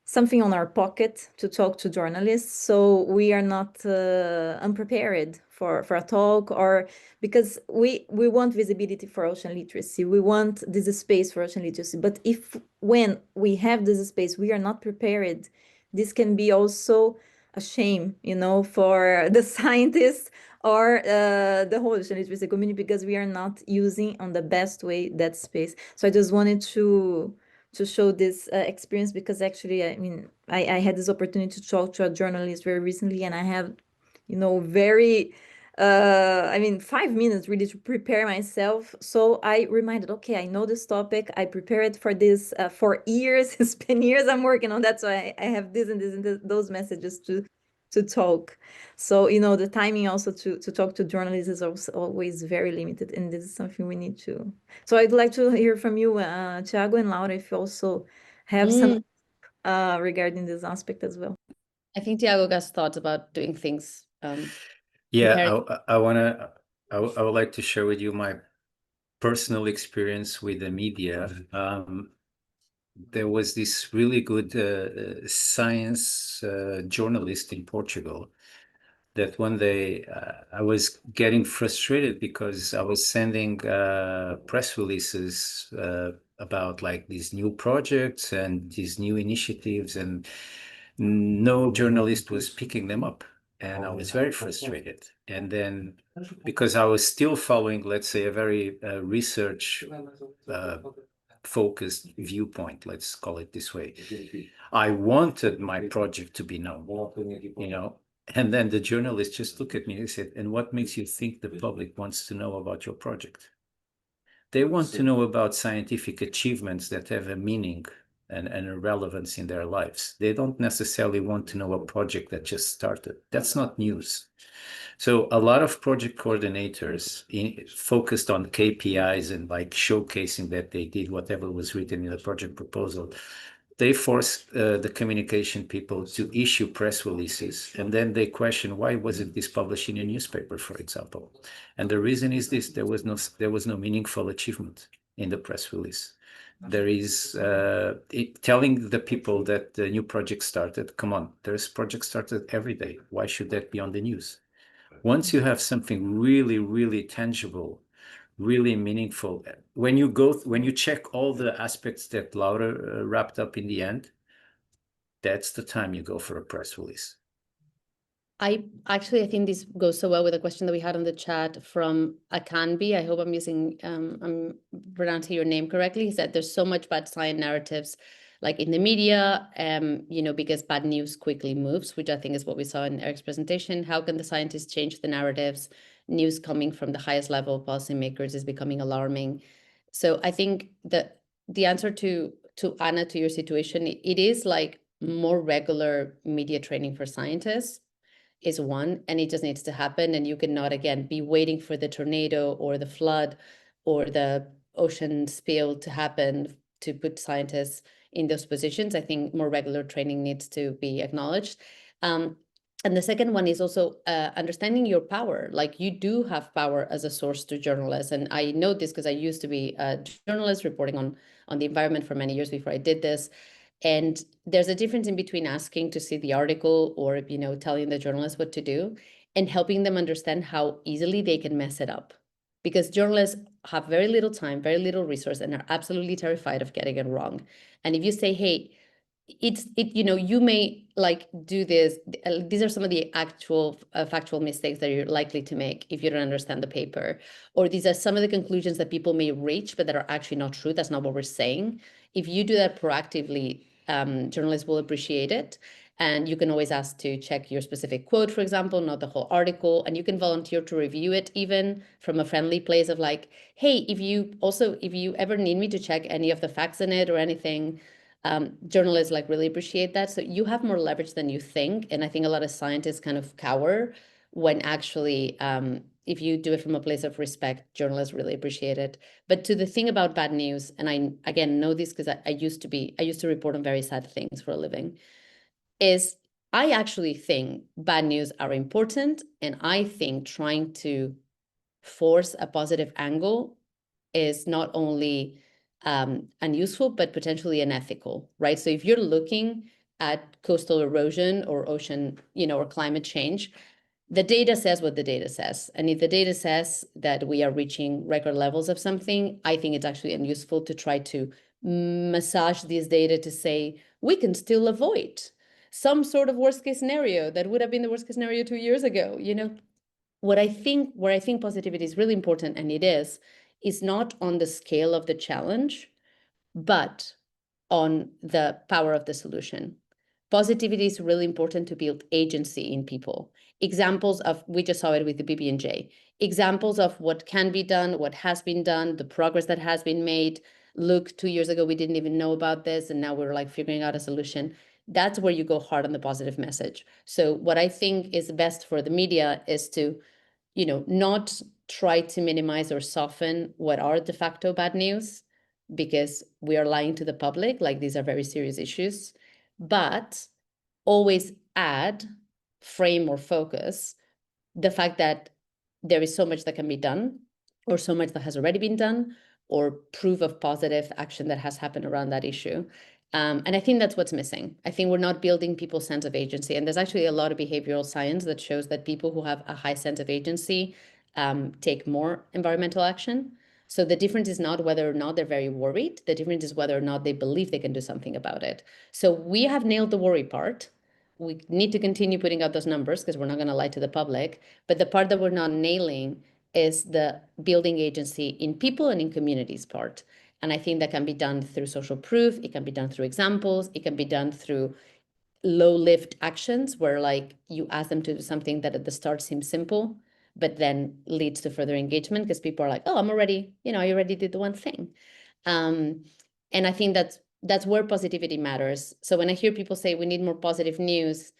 Speaker 2: something on our pocket to talk to journalists, so we are not unprepared for a talk, or because we want visibility for ocean literacy, we want this space for ocean literacy, but when we have this space we are not prepared, this can be also a shame, for the scientists or the whole ocean literacy community, because we are not using on the best way that space. So I just wanted to show this experience, because actually, I had this opportunity to talk to a journalist very recently, and I have, very, 5 minutes really to prepare myself. So I reminded, okay, I know this topic, I prepared for this for years, it's been years I'm working on that, so I have this and this and those messages to talk. So, the timing also to talk to journalists is also always very limited, and this is something we need to. So I'd like to hear from you, Thiago and Laura, if you also have some regarding this aspect as well.
Speaker 4: I think Thiago has thoughts about doing things.
Speaker 7: Yeah, I would like to share with you my personal experience with the media. There was this really good science journalist in Portugal that one day I was getting frustrated because I was sending press releases about like these new projects and these new initiatives, and no journalist was picking them up. And I was very frustrated. And then, because I was still following, let's say, a very research focused viewpoint, let's call it this way, I wanted my project to be known, and then the journalist just looked at me and said, and what makes you think the public wants to know about your project? They want to know about scientific achievements that have a meaning and a relevance in their lives. They don't necessarily want to know a project that just started. That's not news. So a lot of project coordinators focused on KPIs and like showcasing that they did whatever was written in the project proposal. They force the communication people to issue press releases, and then they question, why wasn't this published in a newspaper, for example? And the reason is this: there was no meaningful achievement in the press release. There is telling the people that the new project started. Come on, there's projects started every day. Why should that be on the news? Once you have something really, really tangible, really meaningful, when you check all the aspects that Laura wrapped up in the end, that's the time you go for a press release.
Speaker 4: I think this goes so well with a question that we had on the chat from Akanbi. I hope I'm pronouncing your name correctly. He said there's so much bad science narratives like in the media, because bad news quickly moves, which I think is what we saw in Eric's presentation. How can the scientists change the narratives? News coming from the highest level of policymakers is becoming alarming. So I think that the answer to Anna, to your situation, it is like more regular media training for scientists is one, and it just needs to happen. And you cannot, again, be waiting for the tornado or the flood or the ocean spill to happen to put scientists in those positions. I think more regular training needs to be acknowledged. And the second one is also understanding your power. Like you do have power as a source to journalists. And I know this because I used to be a journalist reporting on the environment for many years before I did this. And there's a difference in between asking to see the article or, you know, telling the journalist what to do and helping them understand how easily they can mess it up. Because journalists have very little time, very little resource, and are absolutely terrified of getting it wrong. And if you say, hey, you know, you may like do this. These are some of the actual factual mistakes that you're likely to make if you don't understand the paper. Or these are some of the conclusions that people may reach, but that are actually not true. That's not what we're saying. If you do that proactively, journalists will appreciate it. And you can always ask to check your specific quote, for example, not the whole article. And you can volunteer to review it even from a friendly place of like, hey, if you ever need me to check any of the facts in it or anything, journalists like really appreciate that. So you have more leverage than you think. And I think a lot of scientists kind of cower when actually, if you do it from a place of respect, journalists really appreciate it. But to the thing about bad news, and I, again, know this because I used to report on very sad things for a living, is I actually think bad news are important. And I think trying to force a positive angle is not only unuseful, but potentially unethical, right? So if you're looking at coastal erosion or ocean, you know, or climate change, the data says what the data says. And if the data says that we are reaching record levels of something, I think it's actually unuseful to try to massage these data to say, we can still avoid some sort of worst case scenario that would have been the worst case scenario 2 years ago. You know, where I think positivity is really important, and it is not on the scale of the challenge, but on the power of the solution. Positivity is really important to build agency in people. Examples of, we just saw it with the BBNJ, examples of what can be done, what has been done, the progress that has been made. Look, 2 years ago, we didn't even know about this, and now we're like figuring out a solution. That's where you go hard on the positive message. So what I think is best for the media is to, you know, not try to minimize or soften what are de facto bad news, because we are lying to the public, like these are very serious issues, but always add, frame or focus the fact that there is so much that can be done, or so much that has already been done, or proof of positive action that has happened around that issue. And I think that's what's missing. I think we're not building people's sense of agency. And there's actually a lot of behavioral science that shows that people who have a high sense of agency take more environmental action. So the difference is not whether or not they're very worried. The difference is whether or not they believe they can do something about it. So we have nailed the worry part. We need to continue putting out those numbers because we're not going to lie to the public. But the part that we're not nailing is the building agency in people and in communities part. And I think that can be done through social proof. It can be done through examples. It can be done through low-lift actions where like you ask them to do something that at the start seems simple, but then leads to further engagement because people are like, oh, I'm already, you know, I already did the one thing. And I think that's where positivity matters. So when I hear people say we need more positive news,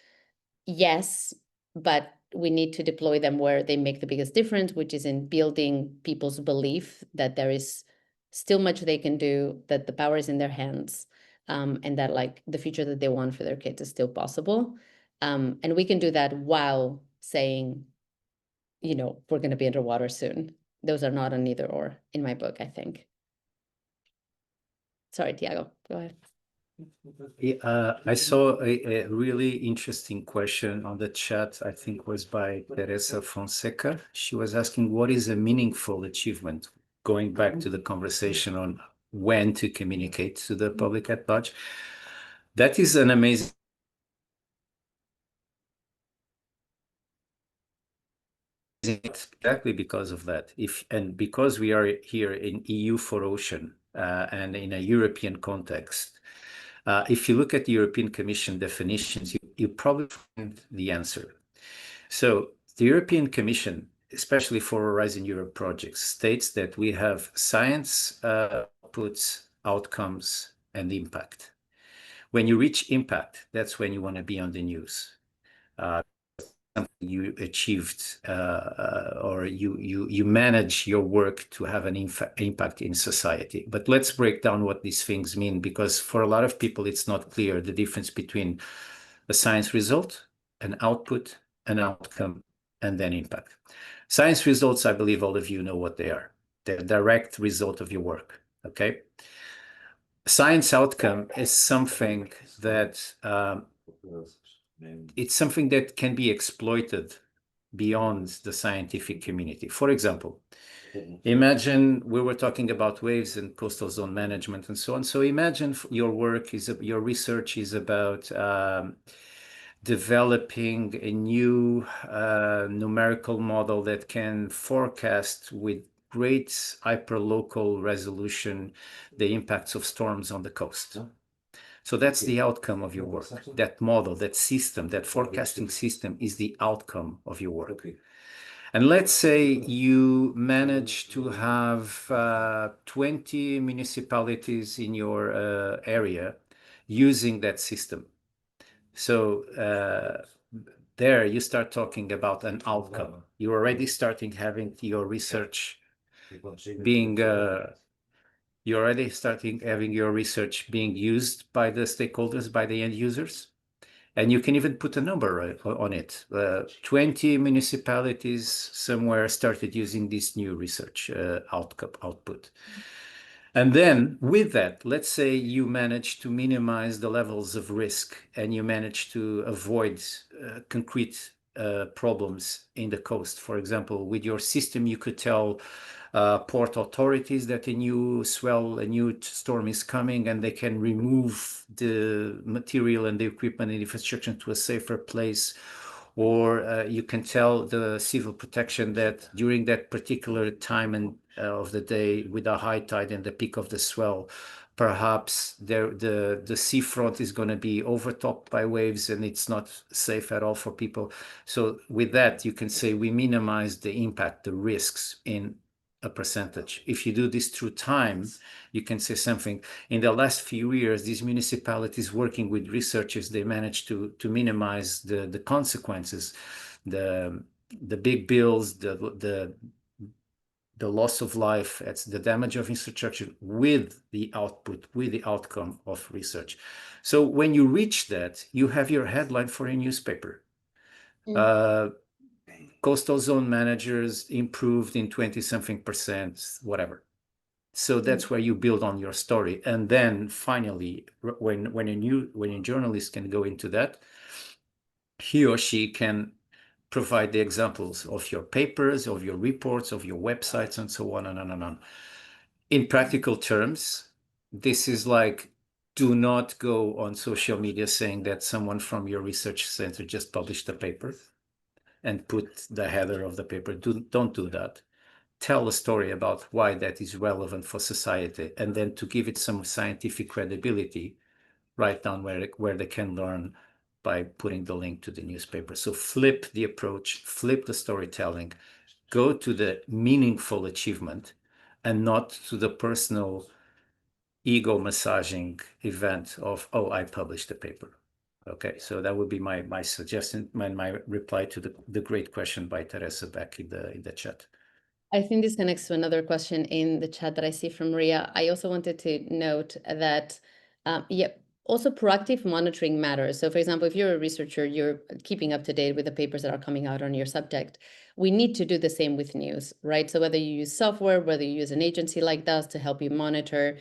Speaker 4: yes, but we need to deploy them where they make the biggest difference, which is in building people's belief that there is still much they can do, that the power is in their hands, and that like the future that they want for their kids is still possible. And we can do that while saying, you know, we're going to be underwater soon. Those are not an either or in my book, I think. Sorry, Tiago, go ahead.
Speaker 7: I saw a really interesting question on the chat, I think was by Teresa Fonseca. She was asking, what is a meaningful achievement? Going back to the conversation on when to communicate to the public at large. That is an amazing exactly because of that. And because we are here in EU for Ocean and in a European context, if you look at the European Commission definitions, you probably find the answer. So the European Commission, especially for Horizon Europe projects, states that we have science, outputs, outcomes, and impact. When you reach impact, that's when you want to be on the news. Something you achieved or you manage your work to have an impact in society. But let's break down what these things mean, because for a lot of people, it's not clear the difference between a science result an output, an outcome, and then impact. Science results, I believe all of you know what they are. They're a direct result of your work, okay? Science outcome is something that it's something that can be exploited beyond the scientific community. For example, imagine we were talking about waves and coastal zone management and so on. So imagine your work is, your research is about developing a new numerical model that can forecast with great hyperlocal resolution the impacts of storms on the coast. So that's the outcome of your work. That model, that system, that forecasting system is the outcome of your work. And let's say you manage to have 20 municipalities in your area using that system. So there you start talking about an outcome. You're already starting having your research being you're already starting having your research being used by the stakeholders, by the end users. And you can even put a number on it. 20 municipalities somewhere started using this new research output. And then with that, let's say you manage to minimize the levels of risk and you manage to avoid concrete problems in the coast. For example, with your system, you could tell port authorities that a new swell, a new storm is coming, and they can remove the material and the equipment and infrastructure to a safer place. Or you can tell the civil protection that during that particular time of the day, with a high tide and the peak of the swell, perhaps the seafront is going to be overtopped by waves and it's not safe at all for people. So with that, you can say we minimize the impact, the risks in a percentage. If you do this through time, you can say something. In the last few years, these municipalities working with researchers, they managed to minimize the consequences, the big bills, the loss of life, it's the damage of infrastructure with the output, with the outcome of research. So when you reach that, you have your headline for a newspaper. Coastal zone managers improved in 20-something%, whatever. So that's where you build on your story. And then finally, when a journalist can go into that, he or she can provide the examples of your papers, of your reports, of your websites, and so on and on and on. In practical terms, this is like, do not go on social media saying that someone from your research center just published a paper and put the header of the paper. Don't do that. Tell a story about why that is relevant for society, and then to give it some scientific credibility, write down where they can learn by putting the link to the newspaper. So flip the approach, flip the storytelling, go to the meaningful achievement and not to the personal ego massaging event of, oh, I published a paper. Okay, so that would be my suggestion and my reply to the great question by Teresa back in the chat.
Speaker 4: I think this connects to another question in the chat that I see from Maria. I also wanted to note that, also proactive monitoring matters. So for example, if you're a researcher, you're keeping up to date with the papers that are coming out on your subject. We need to do the same with news, right? So whether you use software, whether you use an agency like us to help you monitor,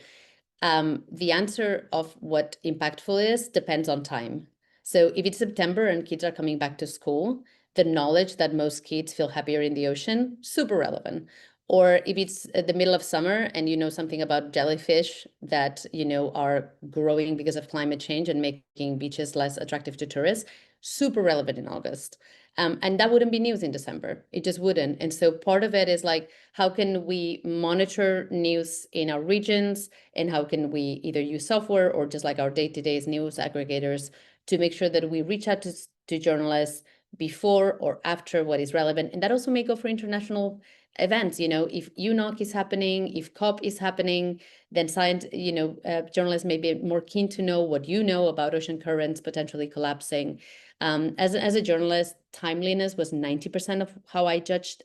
Speaker 4: the answer of what impactful is depends on time. So if it's September and kids are coming back to school, the knowledge that most kids feel happier in the ocean, super relevant. Or if it's the middle of summer and you know something about jellyfish that, you know, are growing because of climate change and making beaches less attractive to tourists, super relevant in August. And that wouldn't be news in December. It just wouldn't. And so part of it is like, how can we monitor news in our regions? And how can we either use software or just like our day-to-day news aggregators to make sure that we reach out to journalists before or after what is relevant? And that also may go for international events. You know, if UNOC is happening, if COP is happening, then journalists may be more keen to know what you know about ocean currents potentially collapsing. As a journalist, timeliness was 90% of how I judged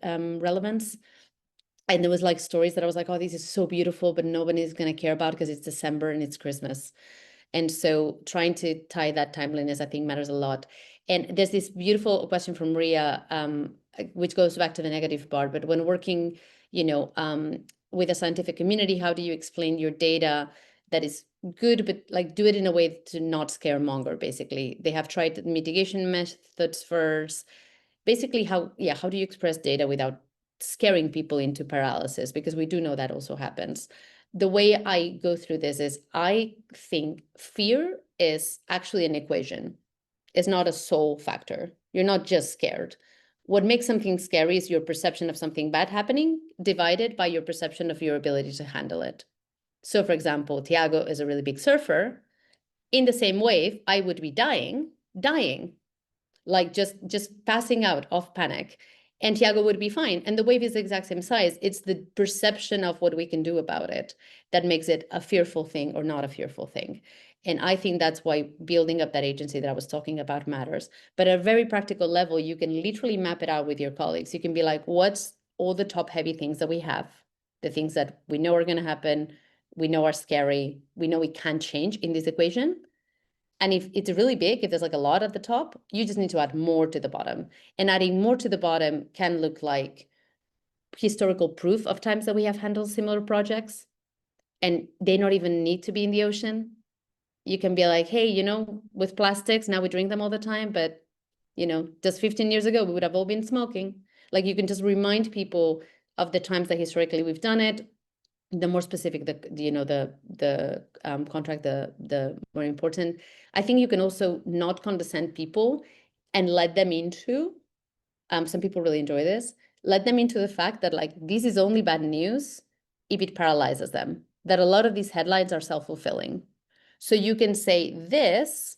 Speaker 4: relevance. And there was like stories that I was like, oh, this is so beautiful, but nobody's going to care about because it's December and it's Christmas. And so trying to tie that timeliness, I think, matters a lot. And there's this beautiful question from Maria, which goes back to the negative part. But when working, with a scientific community, how do you explain your data that is good, but like do it in a way to not scaremonger? Basically, they have tried mitigation methods first. Basically, how do you express data without scaring people into paralysis? Because we do know that also happens. The way I go through this is I think fear is actually an equation. It's not a sole factor. You're not just scared. What makes something scary is your perception of something bad happening divided by your perception of your ability to handle it. So for example, Tiago is a really big surfer. In the same wave, I would be dying, like just passing out of panic. And Tiago would be fine. And the wave is the exact same size. It's the perception of what we can do about it that makes it a fearful thing or not a fearful thing. And I think that's why building up that agency that I was talking about matters. But at a very practical level, you can literally map it out with your colleagues. You can be like, what's all the top heavy things that we have? The things that we know are going to happen, we know are scary, we know we can't change in this equation. And if it's really big, if there's like a lot at the top, you just need to add more to the bottom. And adding more to the bottom can look like historical proof of times that we have handled similar projects. And they not even need to be in the ocean. You can be like, hey, with plastics, now we drink them all the time, but, just 15 years ago, we would have all been smoking. Like you can just remind people of the times that historically we've done it. The more specific, the contract, the more important. I think you can also not condescend people and let them into, some people really enjoy this, let them into the fact that like, this is only bad news if it paralyzes them, that a lot of these headlines are self-fulfilling. So you can say this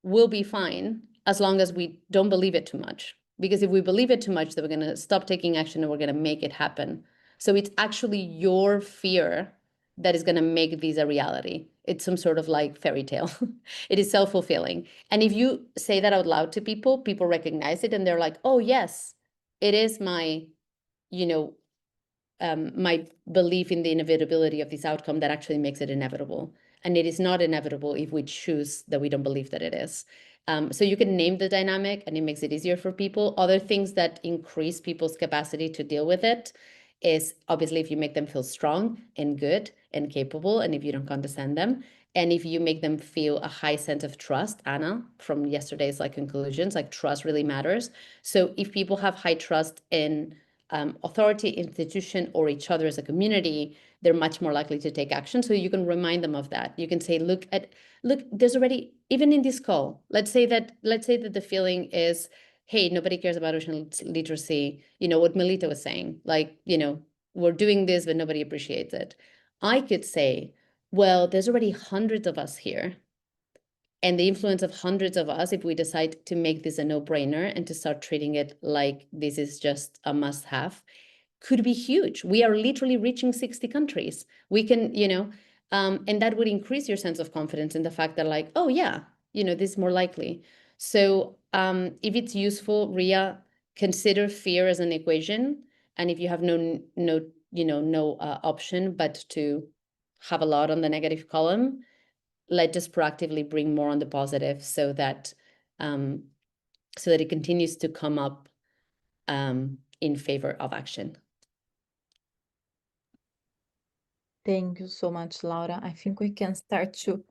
Speaker 4: will be fine as long as we don't believe it too much. Because if we believe it too much, then we're going to stop taking action and we're going to make it happen. So it's actually your fear that is going to make these a reality. It's some sort of like fairy tale. It is self-fulfilling. And if you say that out loud to people, people recognize it and they're like, oh yes, it is my, my belief in the inevitability of this outcome that actually makes it inevitable. And it is not inevitable if we choose that we don't believe that it is. So you can name the dynamic and it makes it easier for people. Other things that increase people's capacity to deal with it is obviously if you make them feel strong and good and capable, and if you don't condescend them, and if you make them feel a high sense of trust. Anna, from yesterday's conclusions, trust really matters. So if people have high trust in authority, institution, or each other as a community, they're much more likely to take action. So you can remind them of that. You can say, look, there's already, even in this call, let's say that the feeling is, hey, nobody cares about ocean literacy. What Melita was saying, we're doing this, but nobody appreciates it. I could say, well, there's already hundreds of us here. And the influence of hundreds of us, if we decide to make this a no-brainer and to start treating it like this is just a must-have, could be huge. We are literally reaching 60 countries. We can, and that would increase your sense of confidence in the fact that oh yeah, this is more likely. So if it's useful, Ria, consider fear as an equation. And if you have no option but to have a lot on the negative column, let's just proactively bring more on the positive so that it continues to come up in favor of action.
Speaker 2: Thank you so much, Laura. I think we can start to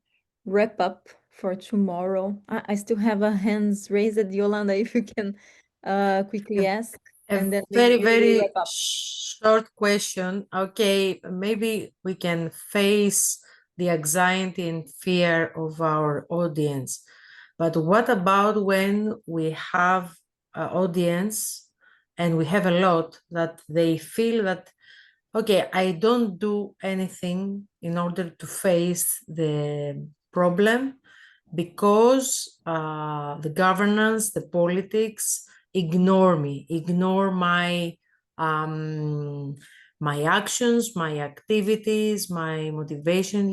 Speaker 2: wrap up for tomorrow. I still have a hands raised, Yolanda, if you can quickly ask. And then
Speaker 10: very short question. Okay, maybe we can face the anxiety and fear of our audience. But what about when we have an audience and we have a lot that they feel that, okay, I don't do anything in order to face the problem because the governance, the politics ignore me, ignore my my actions, my activities, my motivation.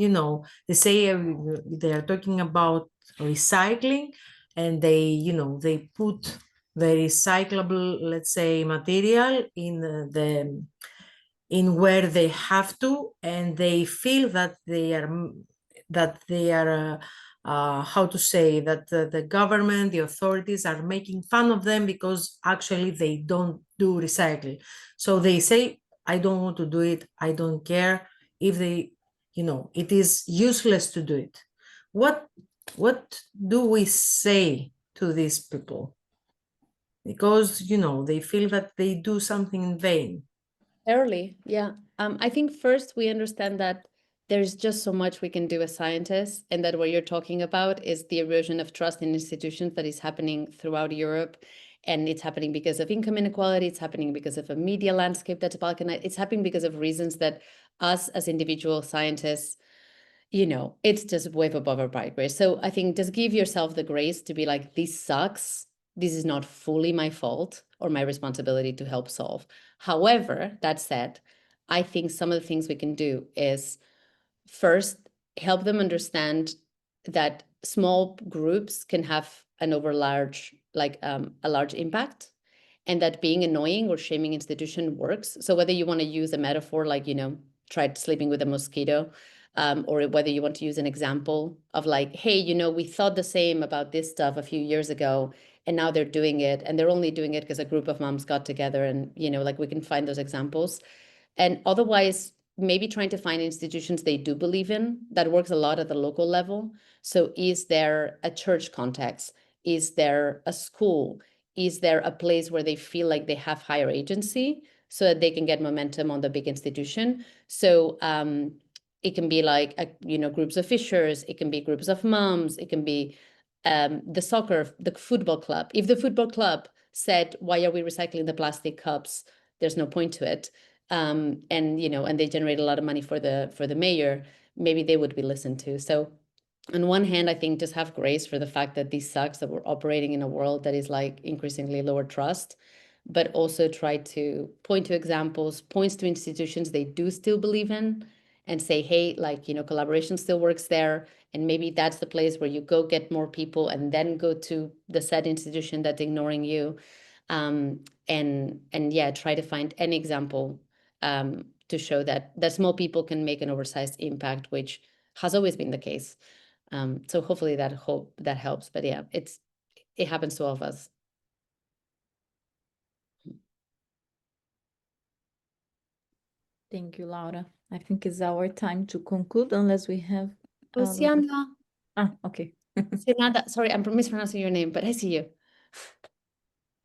Speaker 10: They say they are talking about recycling, and they put the recyclable, let's say, material in where they have to, and they feel that they are how to say that the government, the authorities are making fun of them because actually they don't do recycle. So they say, I don't want to do it. I don't care if they, it is useless to do it. What do we say to these people? Because, they feel that they do something in vain.
Speaker 4: Early, yeah. I think first we understand that there's just so much we can do as scientists, and that what you're talking about is the erosion of trust in institutions that is happening throughout Europe. And it's happening because of income inequality, it's happening because of a media landscape that's balkanized, it's happening because of reasons that us as individual scientists, it's just wave above our pay grade. So I think just give yourself the grace to be like, this sucks. This is not fully my fault or my responsibility to help solve. However, that said, I think some of the things we can do is first help them understand that small groups can have a large impact, and that being annoying or shaming institution works. So whether you want to use a metaphor like, tried sleeping with a mosquito, or whether you want to use an example of like, hey, we thought the same about this stuff a few years ago, and now they're doing it, and they're only doing it because a group of moms got together, and like we can find those examples. And otherwise, maybe trying to find institutions they do believe in. That works a lot at the local level. So is there a church context? Is there a school? Is there a place where they feel like they have higher agency so that they can get momentum on the big institution? So it can be like, groups of fishers, it can be groups of moms, it can be the football club. If the football club said, why are we recycling the plastic cups? There's no point to it. And they generate a lot of money for the mayor, maybe they would be listened to. So on one hand, I think just have grace for the fact that this sucks, that we're operating in a world that is like increasingly lower trust, but also try to point to examples, points to institutions they do still believe in, and say, hey, collaboration still works there. And maybe that's the place where you go get more people and then go to the said institution that's ignoring you. And yeah, try to find an example to show that small people can make an oversized impact, which has always been the case. So hopefully that helps. But yeah, it happens to all of us.
Speaker 2: Thank you, Laura. I think it's our time to conclude, unless we have.
Speaker 4: Luciana.
Speaker 2: Okay.
Speaker 4: Sorry, I'm mispronouncing your name, but I see you.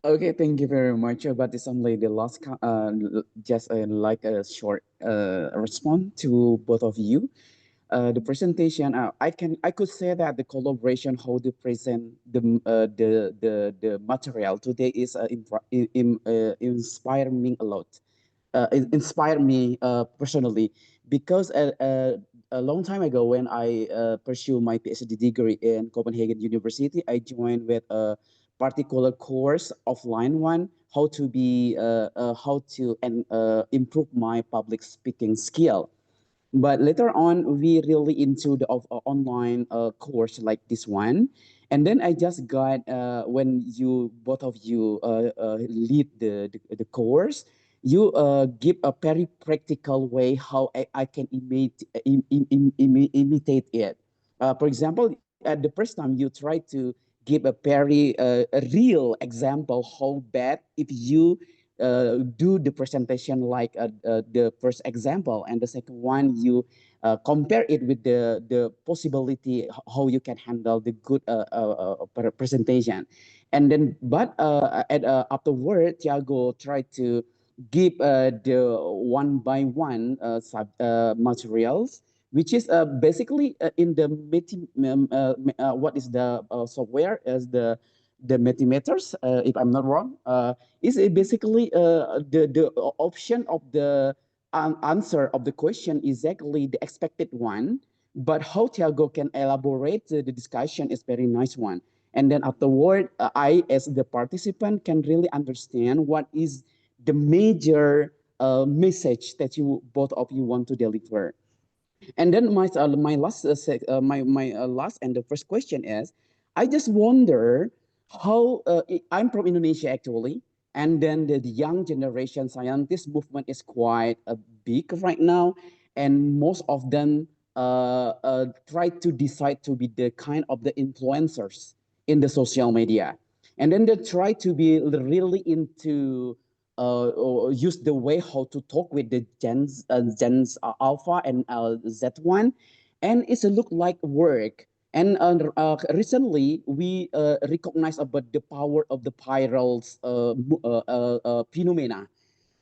Speaker 11: Okay, thank you very much. But it's only the last, just like a short response to both of you. The presentation, I could say that the collaboration, how to present the material today is inspire me a lot. It inspired me personally, because a long time ago when I pursued my PhD degree in Copenhagen University, I joined with a particular course, offline one, how to improve my public speaking skill. But later on, we really into the online course like this one. And then I just got, when both of you lead the course, you give a very practical way how I can imitate it. For example, at the first time you try to give a very a real example how bad if you do the presentation like the first example, and the second one you compare it with the possibility how you can handle the good presentation. And then afterward, Thiago tried to give the one by one materials, which is basically in the what is the software as the Mentimeters, if I'm not wrong, is it basically the option of the answer of the question exactly the expected one, but how Thiago can elaborate the discussion is very nice one. And then afterward, I as the participant can really understand what is the major message that both of you want to deliver. And then my last last and the first question is, I just wonder how I'm from Indonesia actually, and then the young generation scientist movement is quite big right now, and most of them try to decide to be the kind of the influencers in the social media, and then they try to be really into or use the way how to talk with the gens alpha and Z1, and it's a look like work. And recently, we recognize about the power of the viral phenomena.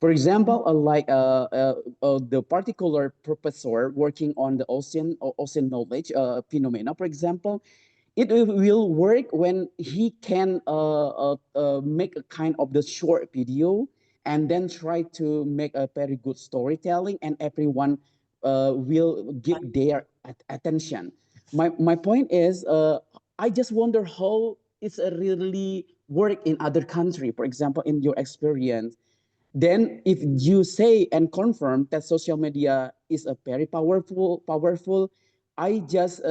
Speaker 11: For example, the particular professor working on the ocean knowledge phenomena, for example, it will work when he can make a kind of the short video and then try to make a very good storytelling, and everyone will give their attention. My point is, I just wonder how it's really work in other country. For example, in your experience, then if you say and confirm that social media is a very powerful, I just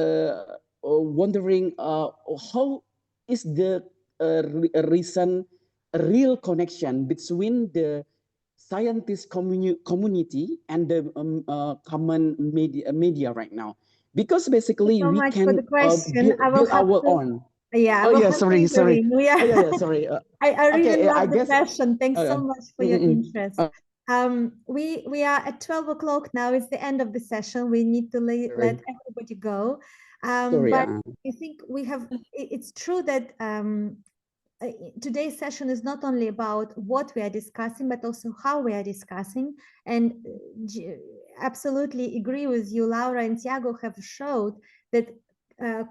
Speaker 11: wondering how is the recent real connection between the scientist community and the common media right now, because basically
Speaker 1: so
Speaker 11: we
Speaker 1: much for
Speaker 11: can
Speaker 1: the question. I will
Speaker 11: build
Speaker 1: have
Speaker 11: our
Speaker 1: to,
Speaker 11: own.
Speaker 1: yeah, I
Speaker 11: Oh
Speaker 1: will
Speaker 11: yeah,
Speaker 1: have to
Speaker 11: sorry.
Speaker 1: intervene. Yeah.
Speaker 11: Oh, yeah, sorry.
Speaker 1: I really
Speaker 11: Okay, I
Speaker 1: love the
Speaker 11: guess.
Speaker 1: question. Thanks so much for your interest.
Speaker 11: Uh,
Speaker 1: We are at 12 o'clock now. It's the end of the session. We need to let everybody go. But I think we have. It's true that today's session is not only about what we are discussing, but also how we are discussing. And absolutely agree with you, Laura and Tiago have showed that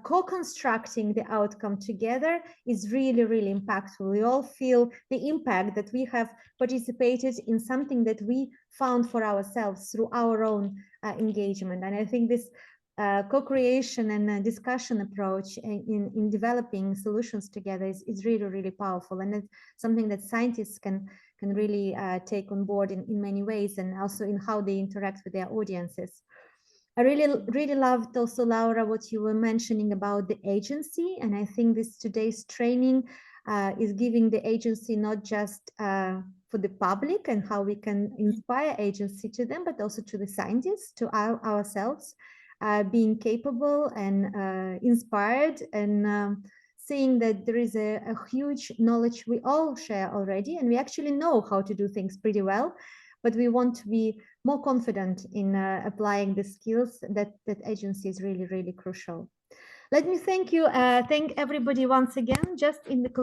Speaker 1: co-constructing the outcome together is really, really impactful. We all feel the impact that we have participated in something that we found for ourselves through our own engagement. And I think this co-creation and discussion approach in developing solutions together is really, really powerful. And it's something that scientists can really take on board in many ways, and also in how they interact with their audiences. I really loved also, Laura, what you were mentioning about the agency. And I think today's training is giving the agency not just for the public and how we can inspire agency to them, but also to the scientists, to ourselves, being capable and inspired, and seeing that there is a huge knowledge we all share already, and we actually know how to do things pretty well, but we want to be more confident in applying the skills that agency is really, really crucial. Let me thank everybody once again, just in the